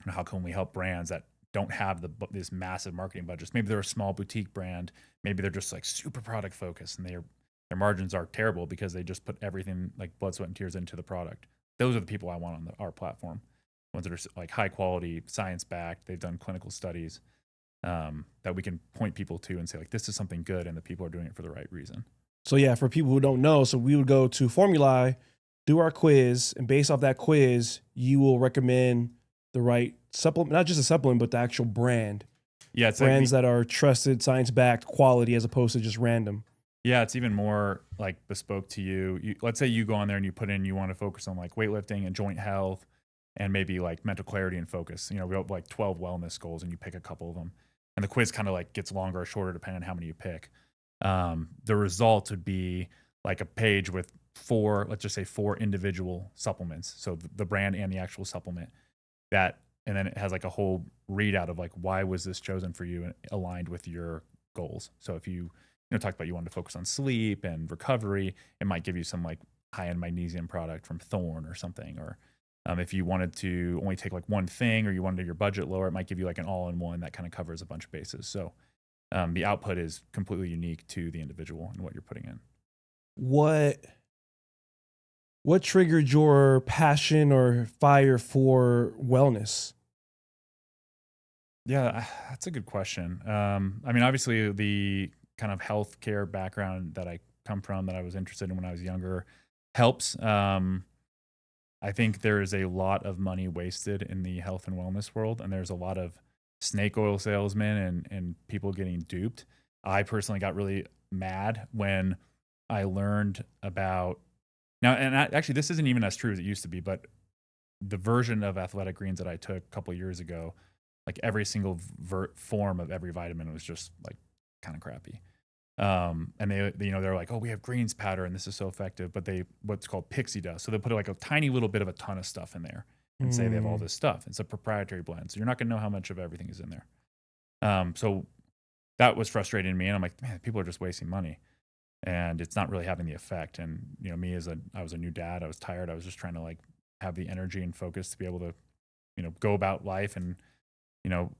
how can we help brands that don't have this massive marketing budgets? Maybe they're a small boutique brand. Maybe they're just like super product focused and their margins are terrible because they just put everything like blood, sweat, and tears into the product. Those are the people I want on our platform. Ones that are like high quality, science backed. They've done clinical studies that we can point people to and say like, this is something good, and the people are doing it for the right reason. So yeah, for people who don't know, so we would go to Formulai, do our quiz, and based off that quiz, you will recommend the right supplement, not just a supplement, but the actual brand. Yeah, it's brands that are trusted, science-backed, quality, as opposed to just random. Yeah, it's even more like bespoke to you. Let's say you go on there and you put in, you want to focus on like weightlifting and joint health and maybe like mental clarity and focus. We have like 12 wellness goals and you pick a couple of them. And the quiz kind of like gets longer or shorter depending on how many you pick. The result would be like a page with let's just say 4 individual supplements. So the brand and the actual supplement and then it has like a whole readout of like, why was this chosen for you and aligned with your goals? So if you talked about you wanted to focus on sleep and recovery, it might give you some like high-end magnesium product from Thorne or something. Or if you wanted to only take like one thing or you wanted your budget lower, it might give you like an all-in-one that kind of covers a bunch of bases. So the output is completely unique to the individual and what you're putting in. What triggered your passion or fire for wellness? Yeah, that's a good question. Obviously the kind of healthcare background that I come from, that I was interested in when I was younger, helps. I think there is a lot of money wasted in the health and wellness world, and there's a lot of snake oil salesmen and people getting duped. I personally got really mad when I learned about actually this isn't even as true as it used to be, but the version of Athletic Greens that I took a couple of years ago, like every single form of every vitamin was just like kind of crappy. And they're like, oh, we have greens powder and this is so effective, but what's called pixie dust. So they put like a tiny little bit of a ton of stuff in there and say they have all this stuff. It's a proprietary blend. So you're not going to know how much of everything is in there. So that was frustrating to me. And I'm like, man, people are just wasting money and it's not really having the effect. And, me I was a new dad. I was tired. I was just trying to like have the energy and focus to be able to, go about life and,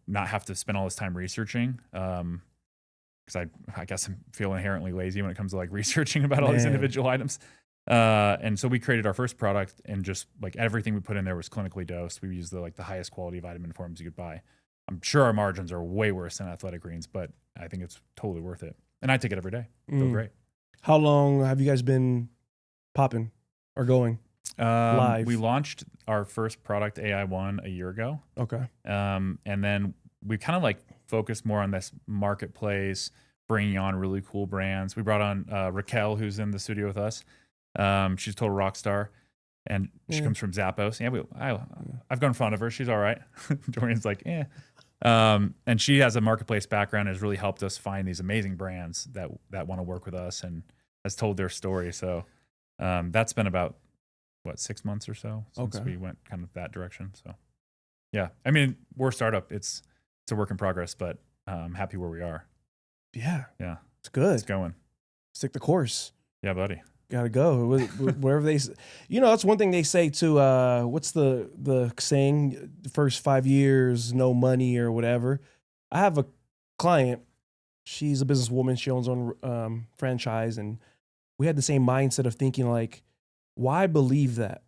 not have to spend all this time researching. Because I guess I feel inherently lazy when it comes to like researching about all these individual items. And so we created our first product, and just like everything we put in there was clinically dosed. We used the highest quality vitamin forms you could buy. I'm sure our margins are way worse than Athletic Greens, but I think it's totally worth it. And I take it every day. Feel great. How long have you guys been popping or going live? We launched our first product, AI1, a year ago. Okay. And then we kind of like focused more on this marketplace, bringing on really cool brands. We brought on Raquel, who's in the studio with us. She's a total rock star, and she comes from Zappos. Yeah, I've grown fond of her. She's all right. Dorian's like, eh. And she has a marketplace background and has really helped us find these amazing brands that want to work with us and has told their story. So that's been about, 6 months or so since we went kind of that direction. So yeah, we're a startup. It's a work in progress, but I'm happy where we are. Yeah. Yeah. It's good. It's going. Stick the course. Yeah, buddy. Gotta go. Wherever they, that's one thing they say too. What's the saying? First 5 years, no money or whatever. I have a client. She's a businesswoman. She owns her own franchise, and we had the same mindset of thinking like, why believe that?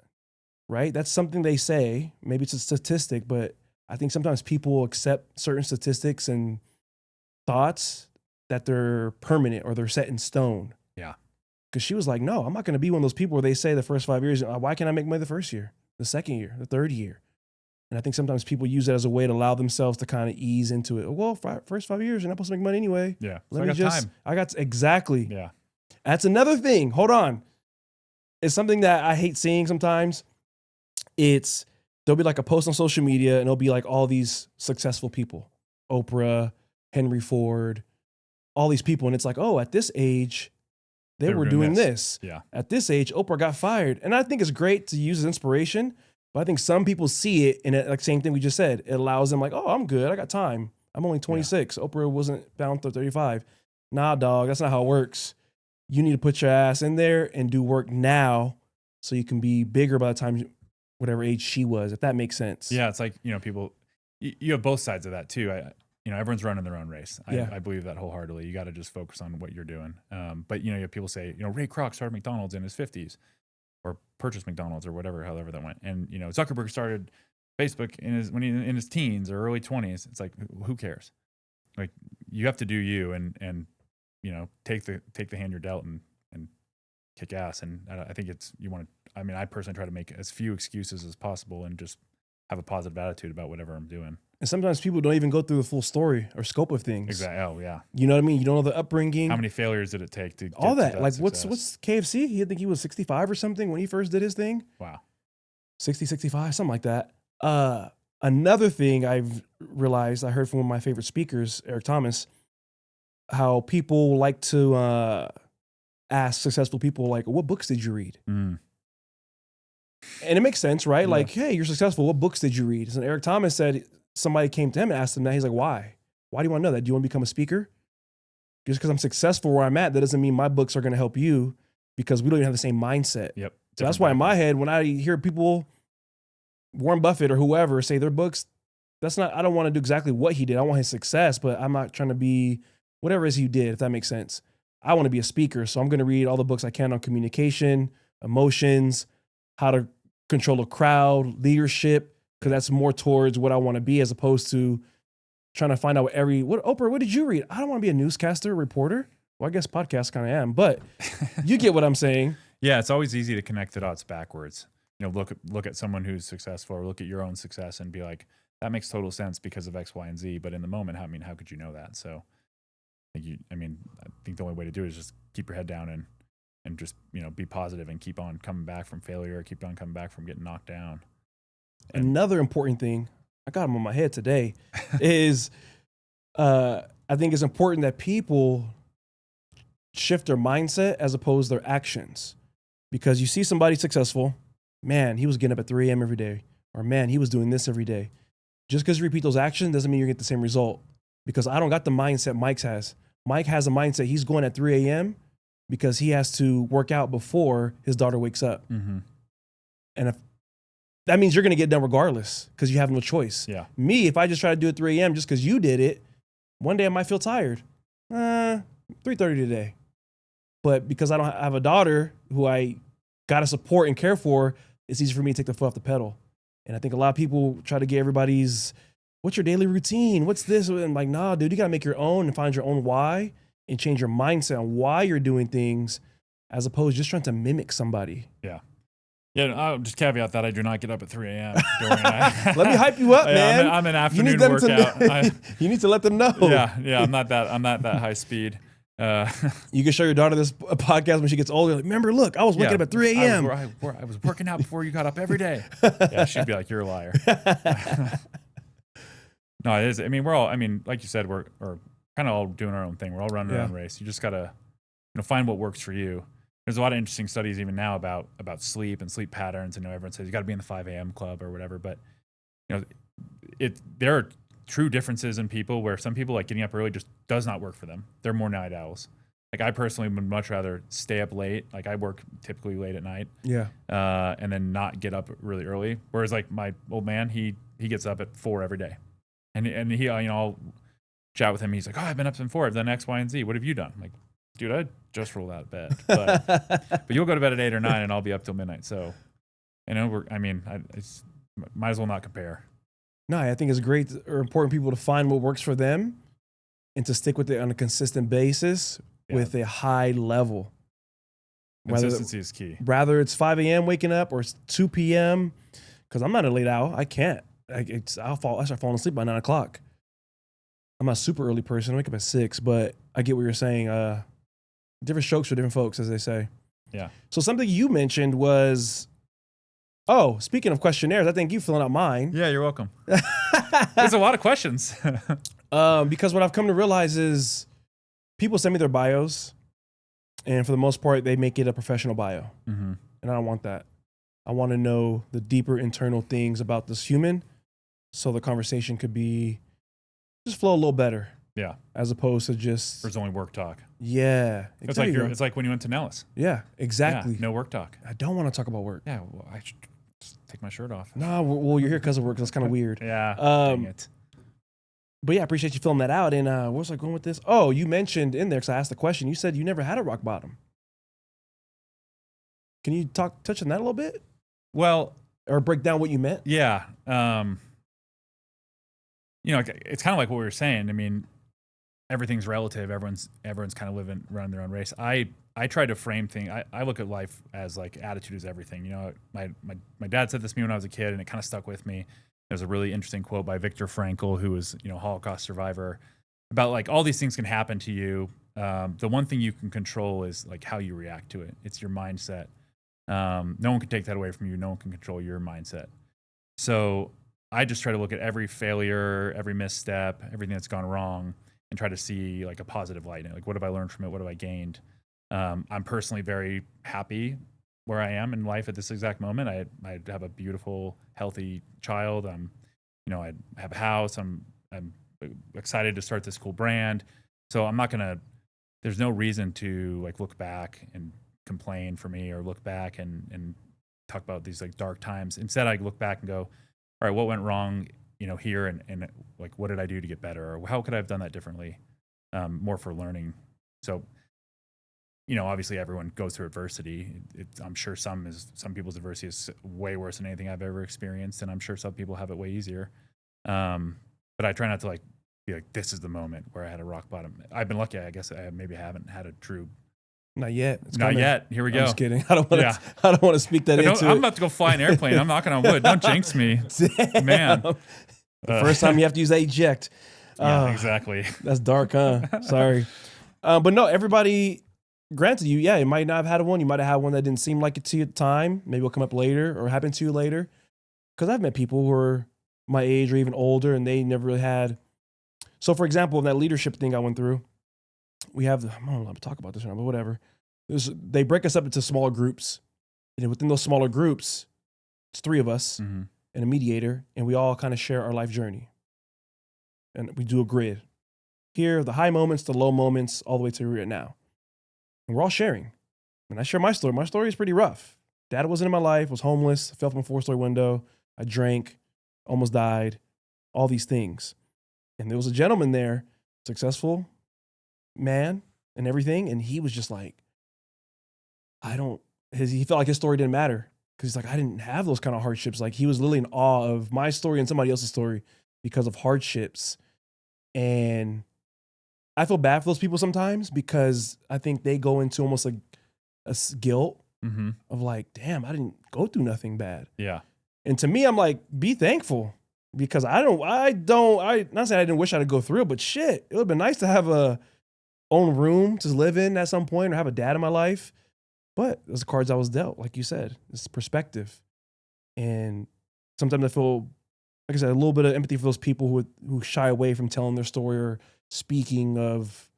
Right? That's something they say. Maybe it's a statistic, but I think sometimes people accept certain statistics and thoughts that they're permanent or they're set in stone. Yeah. Because she was like, no, I'm not going to be one of those people where they say the first 5 years, why can't I make money the first year, the second year, the third year? And I think sometimes people use that as a way to allow themselves to kind of ease into it. Well, first 5 years, you're not supposed to make money anyway. Yeah. I got exactly. Yeah. That's another thing. Hold on. It's something that I hate seeing sometimes. There'll be like a post on social media and it'll be like all these successful people, Oprah, Henry Ford, all these people. And it's like, oh, at this age, they were doing this. Yeah. At this age, Oprah got fired. And I think it's great to use as inspiration, but I think some people see it, and like same thing we just said, it allows them like, oh, I'm good. I got time. I'm only 26. Oprah wasn't bound to 35. Nah, dog, that's not how it works. You need to put your ass in there and do work now so you can be bigger by the time whatever age she was, if that makes sense. Yeah, it's like, people, you have both sides of that too. Everyone's running their own race. I believe that wholeheartedly. You got to just focus on what you're doing. But you have people say, Ray Kroc started McDonald's in his 50s or purchased McDonald's or however that went. And, Zuckerberg started Facebook in his teens or early 20s. It's like, who cares? Like, you have to do you and take the hand you're dealt and kick ass. And I think I personally try to make as few excuses as possible and just have a positive attitude about whatever I'm doing. And sometimes people don't even go through the full story or scope of things. Exactly. Oh, yeah. You know what I mean? You don't know the upbringing. How many failures did it take to get all that? To that like, success? what's KFC? I think he was 65 or something when he first did his thing. Wow. 60, 65, something like that. Another thing I've realized, I heard from one of my favorite speakers, Eric Thomas, how people like to ask successful people, like, what books did you read? Mm. And it makes sense, right? Yeah. Like, hey, you're successful. What books did you read? And Eric Thomas said somebody came to him and asked him that. He's like, why? Why do you want to know that? Do you want to become a speaker? Just because I'm successful where I'm at, that doesn't mean my books are going to help you, because we don't even have the same mindset. Yep. So that's why in my head, when I hear people, Warren Buffett or whoever, say their books, I don't want to do exactly what he did. I want his success, but I'm not trying to be whatever it is he did, if that makes sense. I want to be a speaker. So I'm going to read all the books I can on communication, emotions, how to control a crowd, leadership, because that's more towards what I want to be, as opposed to trying to find out Oprah, what did you read? I don't want to be a newscaster, reporter. Well, I guess podcast kind of am, but you get what I'm saying. Yeah, it's always easy to connect the dots backwards. Look at someone who's successful, or look at your own success and be like, that makes total sense because of X, Y, and Z. But in the moment, how could you know that? So I think the only way to do it is just keep your head down and just, be positive and keep on coming back from failure, or keep on coming back from getting knocked down. And another important thing, I got them on my head today, is I think it's important that people shift their mindset as opposed to their actions. Because you see somebody successful, man, he was getting up at 3 a.m. every day, or man, he was doing this every day. Just because you repeat those actions doesn't mean you get the same result. Because I don't got the mindset Mike has. Mike has a mindset, he's going at 3 a.m. because he has to work out before his daughter wakes up. Mm-hmm. And if that means you're going to get done regardless, because you have no choice. Yeah. Me, if I just try to do it 3 a.m. just because you did it, one day I might feel tired. 3:30 today. But because I don't have a daughter who I got to support and care for, it's easy for me to take the foot off the pedal. And I think a lot of people try to get everybody's, what's your daily routine? What's this? And I'm like, nah, dude, you got to make your own and find your own why and change your mindset on why you're doing things, as opposed to just trying to mimic somebody. Yeah. Yeah, I'll just caveat that I do not get up at 3 a.m. Let me hype you up, man. I'm an afternoon workout. You need to let them know. Yeah, I'm not that high speed. You can show your daughter this podcast when she gets older. Like, remember, look, I was waking up at 3 a.m. I was working out before you got up every day. Yeah, she'd be like, you're a liar. No, it is. We're all, like you said, we're kind of all doing our own thing. We're all running our own race. You just got to find what works for you. There's a lot of interesting studies even now about sleep and sleep patterns. Everyone says you got to be in the 5 a.m. club or whatever, but there are true differences in people where some people, like, getting up early just does not work for them. They're more night owls. Like, I personally would much rather stay up late. Like, I work typically late at night. Yeah. And then not get up really early. Whereas, like, my old man, he gets up at 4 every day. And he, I'll chat with him. He's like, oh, I've been up since 4. I've done X, Y, and Z. What have you done? I'm like, dude, I just rolled out of bed. But you'll go to bed at 8 or 9 and I'll be up till midnight. So, it's might as well not compare. No, I think it's great or important people to find what works for them and to stick with it on a consistent basis with a high level. Consistency is key. Rather it's 5 a.m. waking up or it's 2 p.m. because I'm not a late owl. I can't. I start falling asleep by 9 o'clock. I'm not a super early person. I wake up at 6, but I get what you're saying. Different strokes for different folks, as they say. Yeah. So something you mentioned was, speaking of questionnaires, I think you filling out mine. Yeah, you're welcome. There's a lot of questions. Because what I've come to realize is people send me their bios And for the most part, they make it a professional bio. Mm-hmm. And I don't want that. I want to know the deeper internal things about this human so the conversation could be just flow a little better. Yeah. As opposed to just. There's only work talk. Yeah. It's like it's like when you went to Nellis. Yeah, exactly. Yeah, no work talk. I don't want to talk about work. Yeah, well, I should just take my shirt off. No, well, you're here because of work. That's kind of weird. Yeah. Dang it. But yeah, I appreciate you filling that out. And where was I going with this? Oh, you mentioned in there, because I asked the question, you said you never had a rock bottom. Can you touch on that a little bit? Well, or break down what you meant? Yeah. It's kind of like what we were saying. I mean, everything's relative. Everyone's kind of running their own race. I try to frame things. I look at life as like attitude is everything. You know, my dad said this to me when I was a kid, and it kind of stuck with me. There's a really interesting quote by Viktor Frankl, who was, a Holocaust survivor, about like all these things can happen to you. The one thing you can control is like how you react to it. It's your mindset. No one can take that away from you. No one can control your mindset. So I just try to look at every failure, every misstep, everything that's gone wrong, and try to see like a positive light. Like, what have I learned from it? What have I gained? I'm personally very happy where I am in life at this exact moment. I have a beautiful, healthy child. I have a house. I'm excited to start this cool brand. So I'm not gonna. There's no reason to like look back and complain for me, or look back and talk about these like dark times. Instead, I look back and go, all right, what went wrong, here, and like, what did I do to get better, or how could I have done that differently, more for learning. So, obviously everyone goes through adversity. I'm sure some people's adversity is way worse than anything I've ever experienced, and I'm sure some people have it way easier. But I try not to like be like, this is the moment where I had a rock bottom. I've been lucky. I guess I maybe haven't had a true. Not yet. It's not coming. Yet. Here we go. I'm just kidding. I don't want to speak that into I'm about to go fly an airplane. I'm knocking on wood. Don't jinx me. Damn. Man. The first time you have to use that eject. Yeah, exactly. That's dark, huh? Sorry. But no, everybody, granted you might not have had one. You might have had one that didn't seem like it to you at the time. Maybe it'll come up later or happen to you later. Because I've met people who are my age or even older, and they never really had. So for example, in that leadership thing I went through, we have, I don't know to talk about this now, but whatever. They break us up into smaller groups. And within those smaller groups, it's 3 of us and a mediator, and we all kind of share our life journey. And we do a grid. Here, the high moments, the low moments, all the way to where we're at now. And we're all sharing. And I share my story. My story is pretty rough. Dad wasn't in my life, was homeless, fell from a 4-story window. I drank, almost died, all these things. And there was a gentleman there, successful man and everything. And he was just like, he felt like his story didn't matter. Because he's like, I didn't have those kind of hardships. Like, he was literally in awe of my story and somebody else's story because of hardships. And I feel bad for those people sometimes, because I think they go into almost like a guilt of like, damn, I didn't go through nothing bad. Yeah. And to me, I'm like, be thankful, because not saying I didn't wish I had to go through it, but shit, it would have been nice to have a own room to live in at some point, or have a dad in my life. But those are cards I was dealt, like you said. It's perspective. And sometimes I feel, like I said, a little bit of empathy for those people who shy away from telling their story or speaking of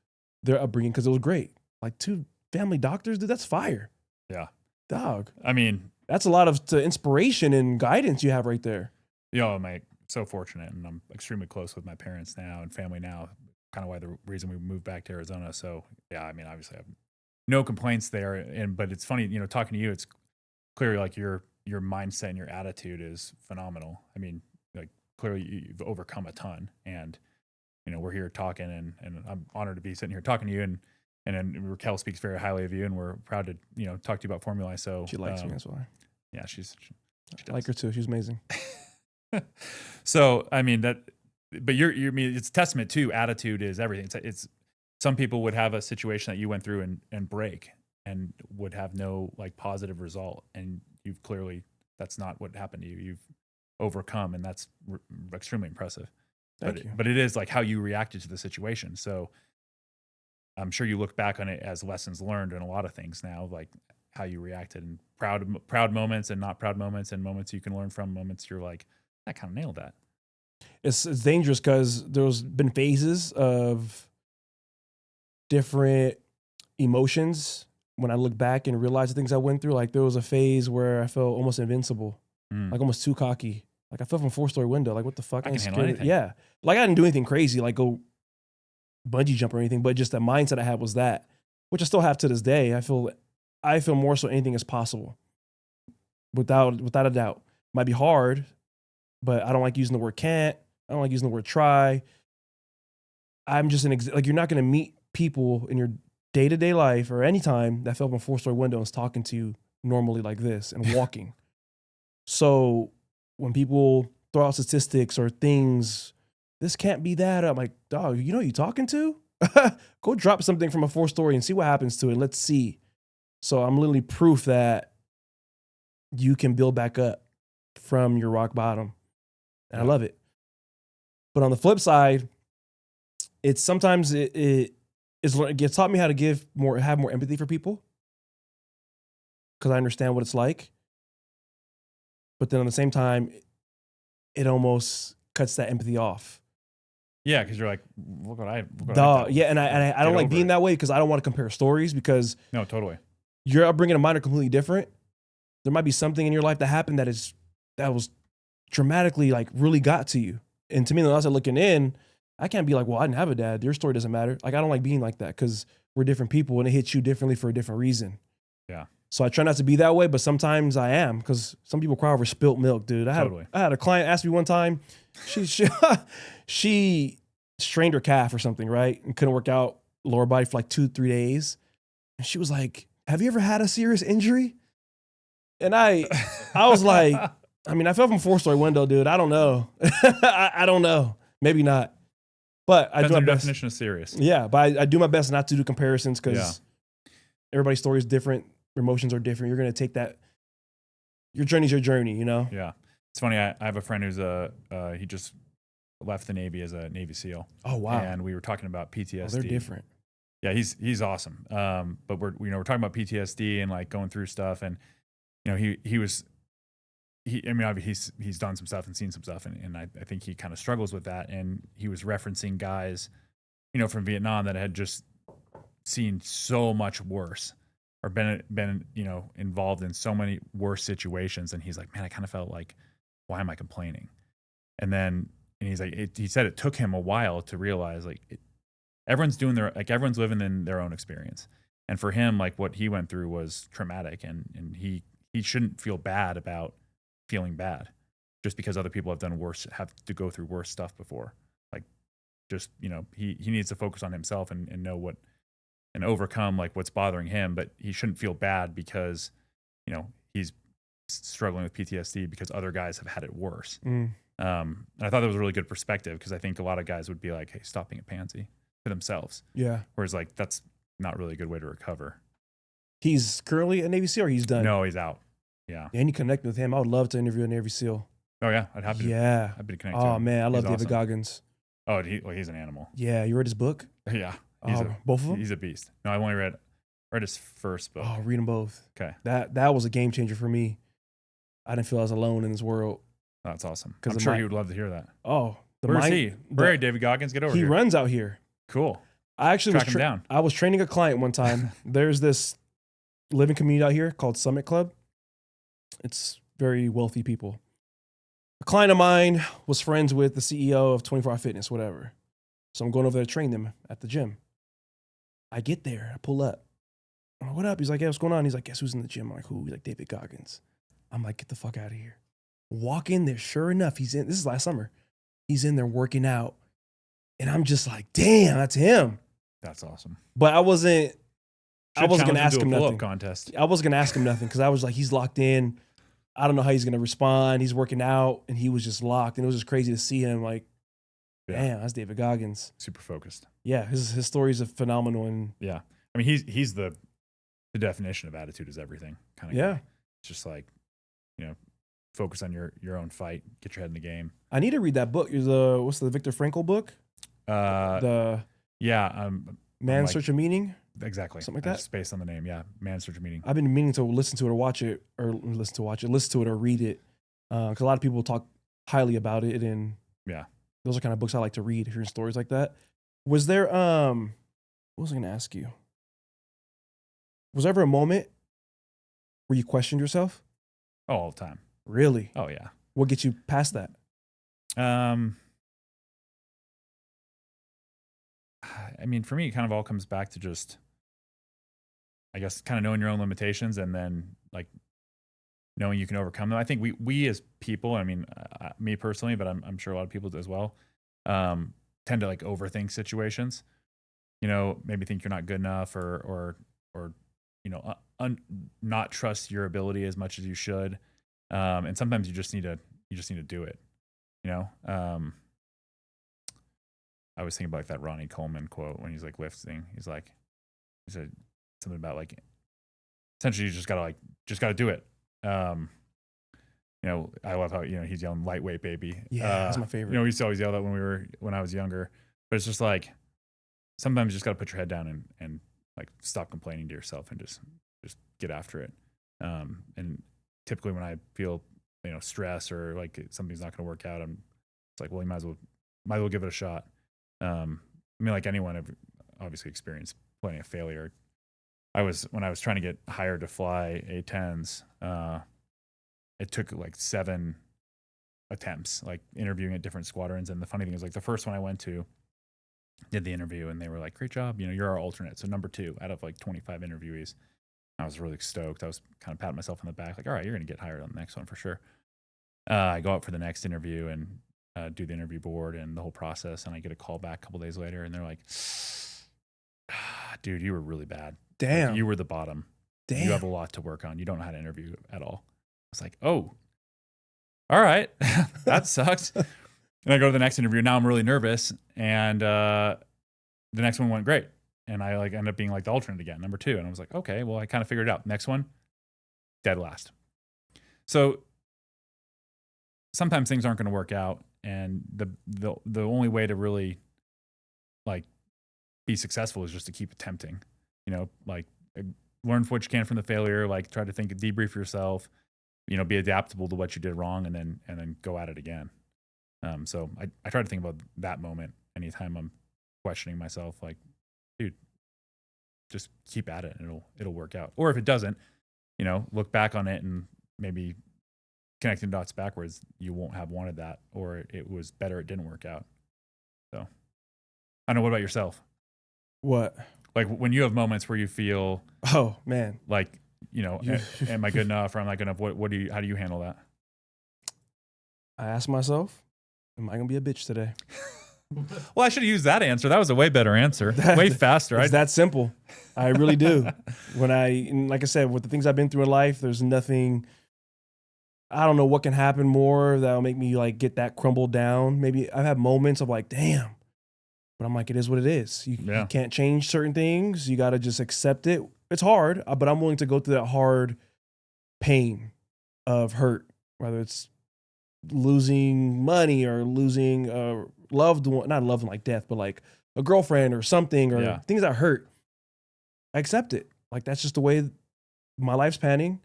their upbringing, because it was great. Like 2 family doctors, dude, that's fire. Yeah. Dog. I mean, that's a lot of inspiration and guidance you have right there. I'm so fortunate, and I'm extremely close with my parents now and family now. Kind of why the reason we moved back to Arizona. So yeah, I mean, obviously I have no complaints there. But it's funny, talking to you, it's clearly like your mindset and your attitude is phenomenal. I mean, like, clearly you've overcome a ton, and we're here talking, and I'm honored to be sitting here talking to you, and then Raquel speaks very highly of you, and we're proud to talk to you about Formulai. So she likes me, that's why. Yeah, she I like her too. She's amazing. So I mean but it's a testament to attitude is everything. It's some people would have a situation that you went through and break, and would have no like positive result, and you've clearly, that's not what happened to you. You've overcome, and that's extremely impressive. Thank you. But it is like how you reacted to the situation. So I'm sure you look back on it as lessons learned in a lot of things now, like how you reacted, and proud moments and not proud moments, and moments you can learn from, moments you're like, I kind of nailed that. It's dangerous, because there's been phases of different emotions when I look back and realize the things I went through, like there was a phase where I felt almost invincible, like almost too cocky. Like I fell from a 4-story window. Like what the fuck? I can handle scared. anything. Yeah. Like I didn't do anything crazy, like go bungee jump or anything, but just the mindset I had was that, which I still have to this day. I feel more so anything is possible. Without a doubt. Might be hard, but I don't like using the word can't. I don't like using the word try. I'm just like you're not going to meet people in your day-to-day life or any time that fell from a 4-story window and is talking to you normally like this and walking. So when people throw out statistics or things, this can't be that. I'm like, dog, you know who you talking to? Go drop something from a 4-story and see what happens to it. Let's see. So I'm literally proof that you can build back up from your rock bottom. And I love it. But on the flip side, it's sometimes it gets taught me how to have more empathy for people because I understand what it's like. But then at the same time, it almost cuts that empathy off. Yeah, because you're like, look what I yeah, and I don't like being that way because I don't want to compare stories because no, totally. Your upbringing and mine are completely different. There might be something in your life that happened that was dramatically like really got to you. And to me, when I was looking in, I can't be like, well, I didn't have a dad. Your story doesn't matter. Like I don't like being like that because we're different people and it hits you differently for a different reason. Yeah. So I try not to be that way, but sometimes I am because some people cry over spilt milk, dude. I had a client ask me one time, she strained her calf or something, right? And couldn't work out lower body for like 2-3 days. And she was like, have you ever had a serious injury? And I was like, I mean, I fell from a 4-story window, dude. I don't know. I don't know. Maybe not. But I do my best. Definition of serious. Yeah, but I do my best not to do comparisons because everybody's story is different. Emotions are different. You're going to take that. Your journey's your journey, you know? Yeah. It's funny. I have a friend who's he just left the Navy as a Navy SEAL. Oh, wow. And we were talking about PTSD. Oh, they're different. Yeah, he's awesome. But we're talking about PTSD and like going through stuff, and obviously he's done some stuff and seen some stuff, and I think he kind of struggles with that. And he was referencing guys, from Vietnam that had just seen so much worse or been involved in so many worse situations, and he's like, man, I kind of felt like, why am I complaining? And he's like, he said it took him a while to realize like. Everyone's living in their own experience. And for him, like what he went through was traumatic, and he shouldn't feel bad about feeling bad just because other people have to go through worse stuff before. Like just, he needs to focus on himself and know what and overcome like what's bothering him, but he shouldn't feel bad because, he's struggling with PTSD because other guys have had it worse. And I thought that was a really good perspective because I think a lot of guys would be like, hey, stop being a pansy. Themselves. Yeah. Whereas like that's not really a good way to recover. He's currently a Navy SEAL or he's done? No, he's out. Yeah. And you connect with him. I would love to interview a Navy SEAL. Oh yeah, I'd have to. Yeah. I'd be to connect. Oh man, I love David awesome. Goggins. Oh, he's an animal. Yeah, you read his book? Yeah. Both of them? He's a beast. No, I've only read his first book. Oh, read them both. Okay. That was a game changer for me. I didn't feel I was alone in this world. Oh, that's awesome. I'm sure he would love to hear that. Oh, where is he? Where David Goggins? Get over here. He runs out here. Cool. I actually I was training a client one time. There's this living community out here called Summit Club. It's very wealthy people. A client of mine was friends with the CEO of 24 Hour Fitness, whatever. So I'm going over there to train them at the gym. I get there. I pull up. I'm like, what up? He's like, yeah, what's going on? He's like, guess who's in the gym? I'm like, who? He's like, David Goggins. I'm like, get the fuck out of here. Walk in there. Sure enough, this is last summer. He's in there working out. And I'm just like, damn, that's him. That's awesome. But I wasn't going to ask him nothing. Contest. I wasn't going to ask him nothing because I was like, he's locked in. I don't know how he's going to respond. He's working out and he was just locked. And it was just crazy to see him like, damn, that's David Goggins. Super focused. Yeah, his stories are phenomenal. And yeah. I mean, he's the definition of attitude is everything kind of guy. It's just like, focus on your own fight, get your head in the game. I need to read that book. What's the Viktor Frankl book? Man's Search of Meaning. Exactly. Something like that. Just based on the name. Yeah. Man's Search of Meaning. I've been meaning to listen to it or read it. Because a lot of people talk highly about it. And yeah, those are kind of books I like to read, hearing stories like that. Was there, what was I going to ask you? Was there ever a moment where you questioned yourself? Oh, all the time. Really? Oh yeah. What gets you past that? I mean, for me, it kind of all comes back to just, I guess, kind of knowing your own limitations and then like knowing you can overcome them. I think we as people, I mean, me personally, but I'm sure a lot of people do as well, tend to like overthink situations. You know, maybe think you're not good enough, or you know, not trust your ability as much as you should. And sometimes you just need to do it. You know, I was thinking about like that Ronnie Coleman quote when he's like lifting. He said something about like, essentially you just gotta do it. You know, I love how, you know, he's yelling lightweight baby. Yeah, that's my favorite. You know, we used to always yell that when I was younger, but it's just like, sometimes you just gotta put your head down and like stop complaining to yourself and just get after it. And typically when I feel, you know, stress or like something's not gonna work out, it's like, well, you might as well give it a shot. I mean, like anyone, I've obviously experienced plenty of failure. When I was trying to get hired to fly A-10s, it took like 7 attempts, like interviewing at different squadrons. And the funny thing is, like, the first one I went to, did the interview, and they were like, "Great job, you know, you're our alternate." So number 2 out of like 25 interviewees. I was really stoked. I was kind of patting myself on the back, like, all right, you're gonna get hired on the next one for sure. I go out for the next interview and do the interview board and the whole process, and I get a call back a couple days later, and they're like, "Dude, you were really bad. Damn. Like, you were the bottom. Damn. You have a lot to work on. You don't know how to interview at all." I was like, "Oh, all right." That sucks. And I go to the next interview. Now I'm really nervous, and the next one went great, and I like end up being like the alternate again, number 2. And I was like, okay, well, I kind of figured it out. Next one, dead last. So sometimes things aren't going to work out, and the only way to really like be successful is just to keep attempting. You know, like learn what you can from the failure. Like try to debrief yourself. You know, be adaptable to what you did wrong, and then go at it again. So I try to think about that moment anytime I'm questioning myself. Like, dude, just keep at it, and it'll work out. Or if it doesn't, you know, look back on it and maybe connecting dots backwards, you won't have wanted that, or it was better it didn't work out. So I don't know. What about yourself? What? Like when you have moments where you feel, oh man, like, you know, am I good enough or am I good enough? How do you handle that? I ask myself, am I gonna be a bitch today? Well, I should have used that answer. That was a way better answer. Way faster. It's that simple. I really do. Like I said, with the things I've been through in life, there's nothing, I don't know what can happen more that'll make me like get that crumbled down. Maybe I've had moments of like, damn, but I'm like, it is what it is. You can't change certain things. You got to just accept it. It's hard, but I'm willing to go through that hard pain of hurt, whether it's losing money or losing a loved one, not a loved one like death, but like a girlfriend or something, or things that hurt. I accept it. Like that's just the way my life's panning,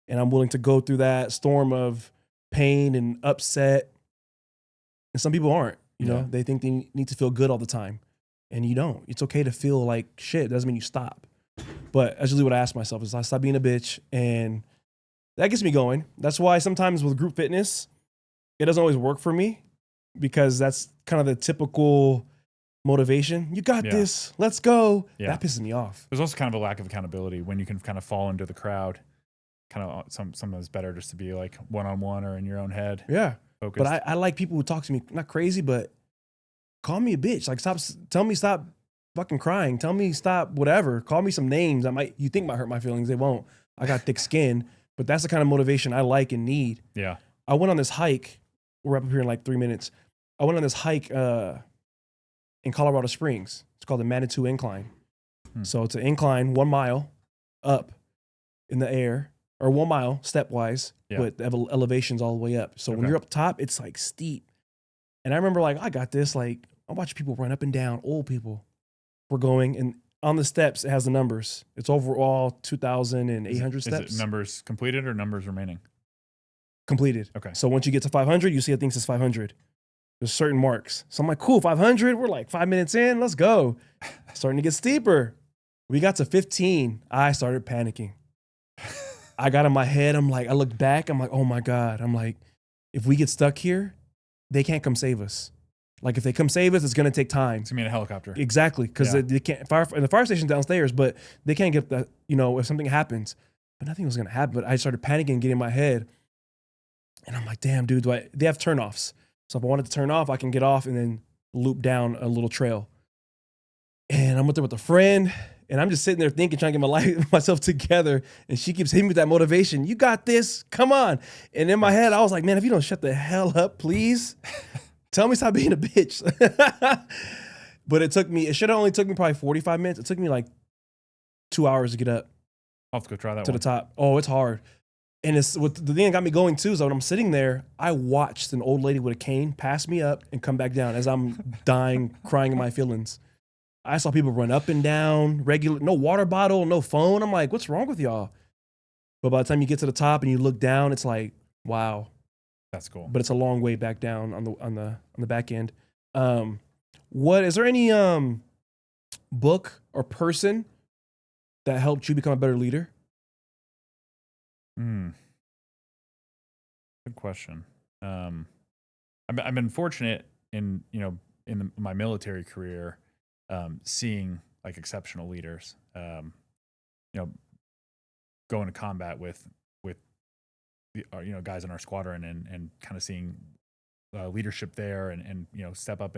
and I'm willing to go through that storm of pain and upset. And some people aren't, you know, they think they need to feel good all the time, and you don't. It's okay to feel like shit. It doesn't mean you stop. But that's usually what I ask myself is I stop being a bitch, and that gets me going. That's why sometimes with group fitness, it doesn't always work for me, because that's kind of the typical motivation. You got this. Let's go. Yeah. That pisses me off. There's also kind of a lack of accountability when you can kind of fall into the crowd. Kind of sometimes better just to be like one-on-one or in your own head. Yeah. Focused. But I like people who talk to me, not crazy, but call me a bitch. Like tell me stop fucking crying. Tell me stop whatever. Call me some names. You think might hurt my feelings. They won't. I got thick skin, but that's the kind of motivation I like and need. Yeah. I went on this hike. We're up here in like 3 minutes. I went on this hike in Colorado Springs. It's called the Manitou Incline. So it's an incline 1 mile up in the air, or 1 mile stepwise, but the elevations all the way up. So when you're up top, it's like steep. And I remember like, I got this. Like I watch people run up and down, old people. We're going, and on the steps, it has the numbers. It's overall 2,800 steps. Is it numbers completed or numbers remaining? Completed. Okay. So once you get to 500, you see it thinks it's 500. There's certain marks. So I'm like, cool, 500. We're like 5 minutes in. Let's go. Starting to get steeper. We got to 15. I started panicking. I got in my head. I'm like, I looked back. I'm like, oh my God. I'm like, if we get stuck here, they can't come save us. Like if they come save us, it's going to take time. It's going to be in a helicopter. Exactly. Because they can't, the fire station's downstairs, but they can't get that, if something happens. But nothing was going to happen. But I started panicking and getting in my head. And I'm like, damn, dude, they have turnoffs. So if I wanted to turn off, I can get off and then loop down a little trail. And I'm up there with a friend. And I'm just sitting there thinking, trying to get myself together. And she keeps hitting me with that motivation. You got this. Come on. And in my head, I was like, man, if you don't shut the hell up, please. Tell me stop being a bitch. But it should have only took me probably 45 minutes. It took me like 2 hours to get up. I'll have to go try that to the top. Oh, it's hard. And it's what the thing that got me going too is when I'm sitting there, I watched an old lady with a cane pass me up and come back down as I'm dying, crying in my feelings. I saw people run up and down, no water bottle, no phone. I'm like, what's wrong with y'all? But by the time you get to the top and you look down, it's like, wow. That's cool. But it's a long way back down on the back end. Is there any book or person that helped you become a better leader? Good question. I've been fortunate in my military career, seeing like exceptional leaders, going to combat with the, guys in our squadron and kind of seeing leadership there and step up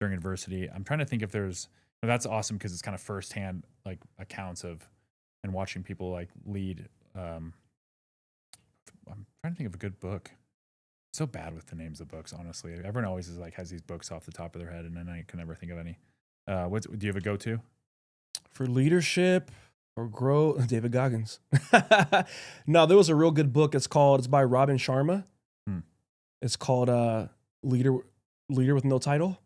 during adversity. I'm trying to think if there's, that's awesome because it's kind of firsthand like accounts of and watching people like lead. I'm trying to think of a good book. So bad with the names of books, honestly. Everyone always has these books off the top of their head, and then I can never think of any. Do you have a go-to for leadership or growth? David Goggins. No, there was a real good book. It's by Robin Sharma. It's called Leader with No Title,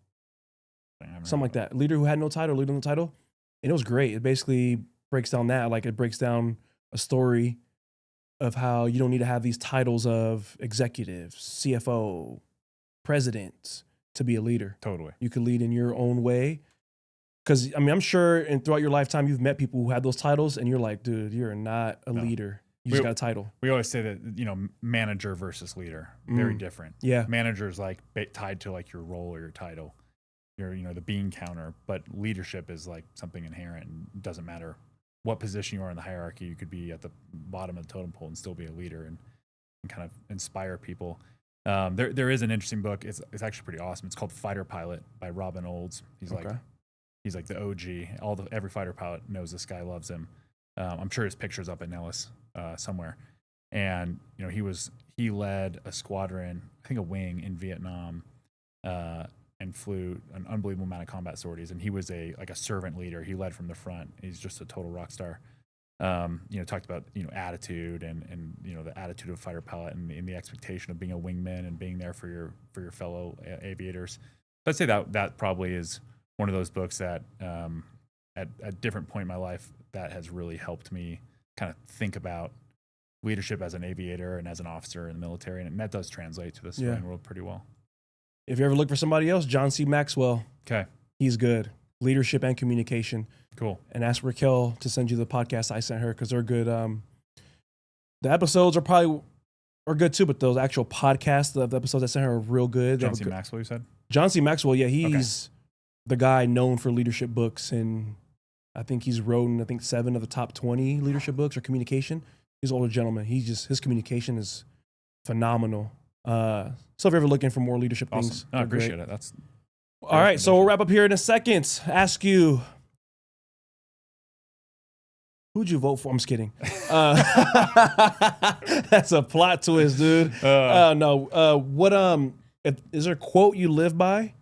something like that. Leader who had no title, leader with no title, and it was great. It basically breaks down that, like it breaks down a story of how you don't need to have these titles of executive, CFO, president to be a leader. Totally. You can lead in your own way. Because, I'm sure throughout your lifetime, you've met people who had those titles and you're like, dude, you're not a leader. You just got a title. We always say that, manager versus leader, very different. Yeah. Manager is like tied to like your role or your title, the bean counter, but leadership is like something inherent and it doesn't matter what position you are in the hierarchy. You could be at the bottom of the totem pole and still be a leader and kind of inspire people. There is an interesting book. It's actually pretty awesome. It's called Fighter Pilot by Robin Olds. He's like the OG. Every fighter pilot knows this guy, loves him. I'm sure his picture's up at Nellis somewhere. And he led a squadron, I think a wing in Vietnam, and flew an unbelievable amount of combat sorties. And he was a servant leader. He led from the front. He's just a total rock star. Talked about attitude and the attitude of a fighter pilot and the expectation of being a wingman and being there for your fellow aviators. So I'd say that probably is one of those books that at a different point in my life that has really helped me kind of think about leadership as an aviator and as an officer in the military, and that does translate to the civilian world pretty well. If you ever look for somebody else, John C. Maxwell. Okay. He's good. Leadership and communication. Cool. And ask Raquel to send you the podcast I sent her because they're good. The episodes are good too, but those actual podcasts, the episodes I sent her are real good. John C. Maxwell, you said? John C. Maxwell, yeah, he's the guy known for leadership books, and I think he's written 7 of the top 20 leadership books or communication. He's an older gentleman. His communication is phenomenal. So if you're ever looking for more leadership things, I appreciate it. That's all right. So we'll wrap up here in a second. Ask you, who'd you vote for? I'm just kidding. That's a plot twist, dude. No. What? Is there a quote you live by,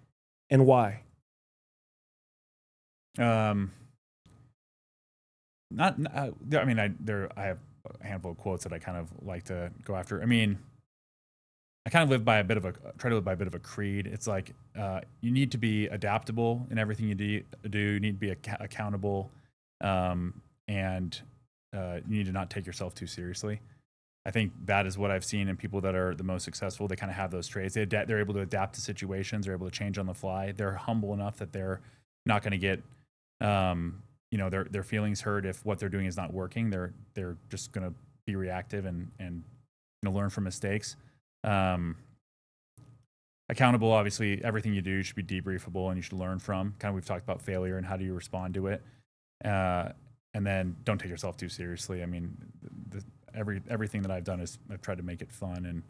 and why? I have a handful of quotes that I kind of like to go after. I mean, I kind of try to live by a bit of a creed. It's like, you need to be adaptable in everything you do. You need to be accountable. And you need to not take yourself too seriously. I think that is what I've seen in people that are the most successful. They kind of have those traits. They're able to adapt to situations. They're able to change on the fly. They're humble enough that they're not going to get, you know, their feelings hurt if what they're doing is not working. They're just going to be reactive and you know, learn from mistakes. Accountable, obviously, everything you do should be debriefable and you should learn from. Kind of, we've talked about failure and how do you respond to it. And then don't take yourself too seriously. I mean, everything that I've done is I've tried to make it fun, and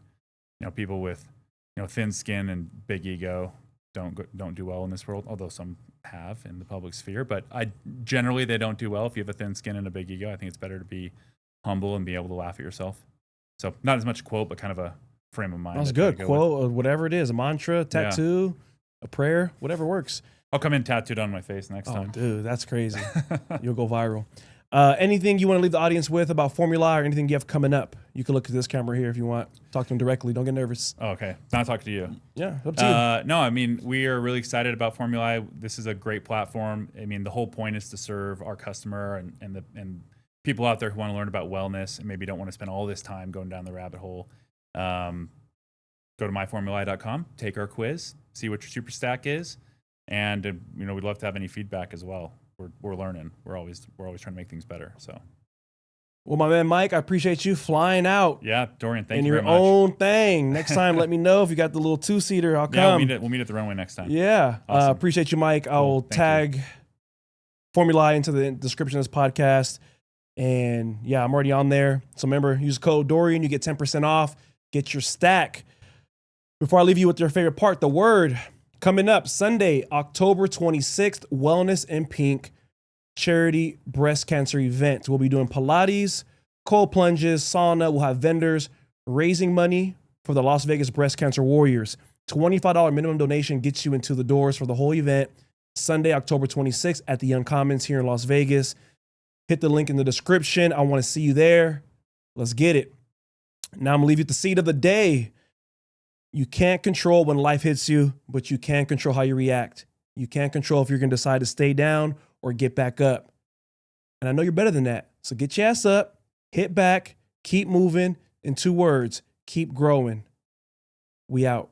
you know, people with, you know, thin skin and big ego don't do well in this world, although some have in the public sphere. But generally they don't do well if you have a thin skin and a big ego. I think it's better to be humble and be able to laugh at yourself. So not as much a quote, but kind of a frame of mind. That's good. Quote, or whatever it is, a mantra, tattoo, a prayer, whatever works. I'll come in tattooed on my face next time. Dude, that's crazy. You'll go viral. Anything you want to leave the audience with about Formulai or anything you have coming up? You can look at this camera here if you want. Talk to them directly. Don't get nervous. Oh, okay. Not talking to you. Yeah, up to you. No, I mean, we are really excited about Formulai. This is a great platform. I mean, the whole point is to serve our customer and people out there who want to learn about wellness and maybe don't want to spend all this time going down the rabbit hole. Go to myformulai.com, take our quiz, see what your super stack is, and you know, we'd love to have any feedback as well. We're learning. We're always trying to make things better. So, well, my man Mike, I appreciate you flying out. Yeah, Dorian, thank you very much. In your own thing. Next time, let me know if you got the little 2-seater. I'll come. Yeah, we'll meet at the runway next time. Yeah, Awesome. Appreciate you, Mike. I will tag Formulai into the description of this podcast. And yeah, I'm already on there. So remember, use code Dorian. You get 10% off. Get your stack. Before I leave you with your favorite part, the word. Coming up Sunday, October 26th, Wellness in Pink charity breast cancer event. We'll be doing Pilates, cold plunges, sauna. We'll have vendors raising money for the Las Vegas Breast Cancer Warriors. $25 minimum donation gets you into the doors for the whole event. Sunday, October 26th at the Uncommons here in Las Vegas. Hit the link in the description. I want to see you there. Let's get it. Now I'm going to leave you with the seed of the day. You can't control when life hits you, but you can control how you react. You can't control if you're going to decide to stay down or get back up. And I know you're better than that. So get your ass up, hit back, keep moving. In 2 words, keep growing. We out.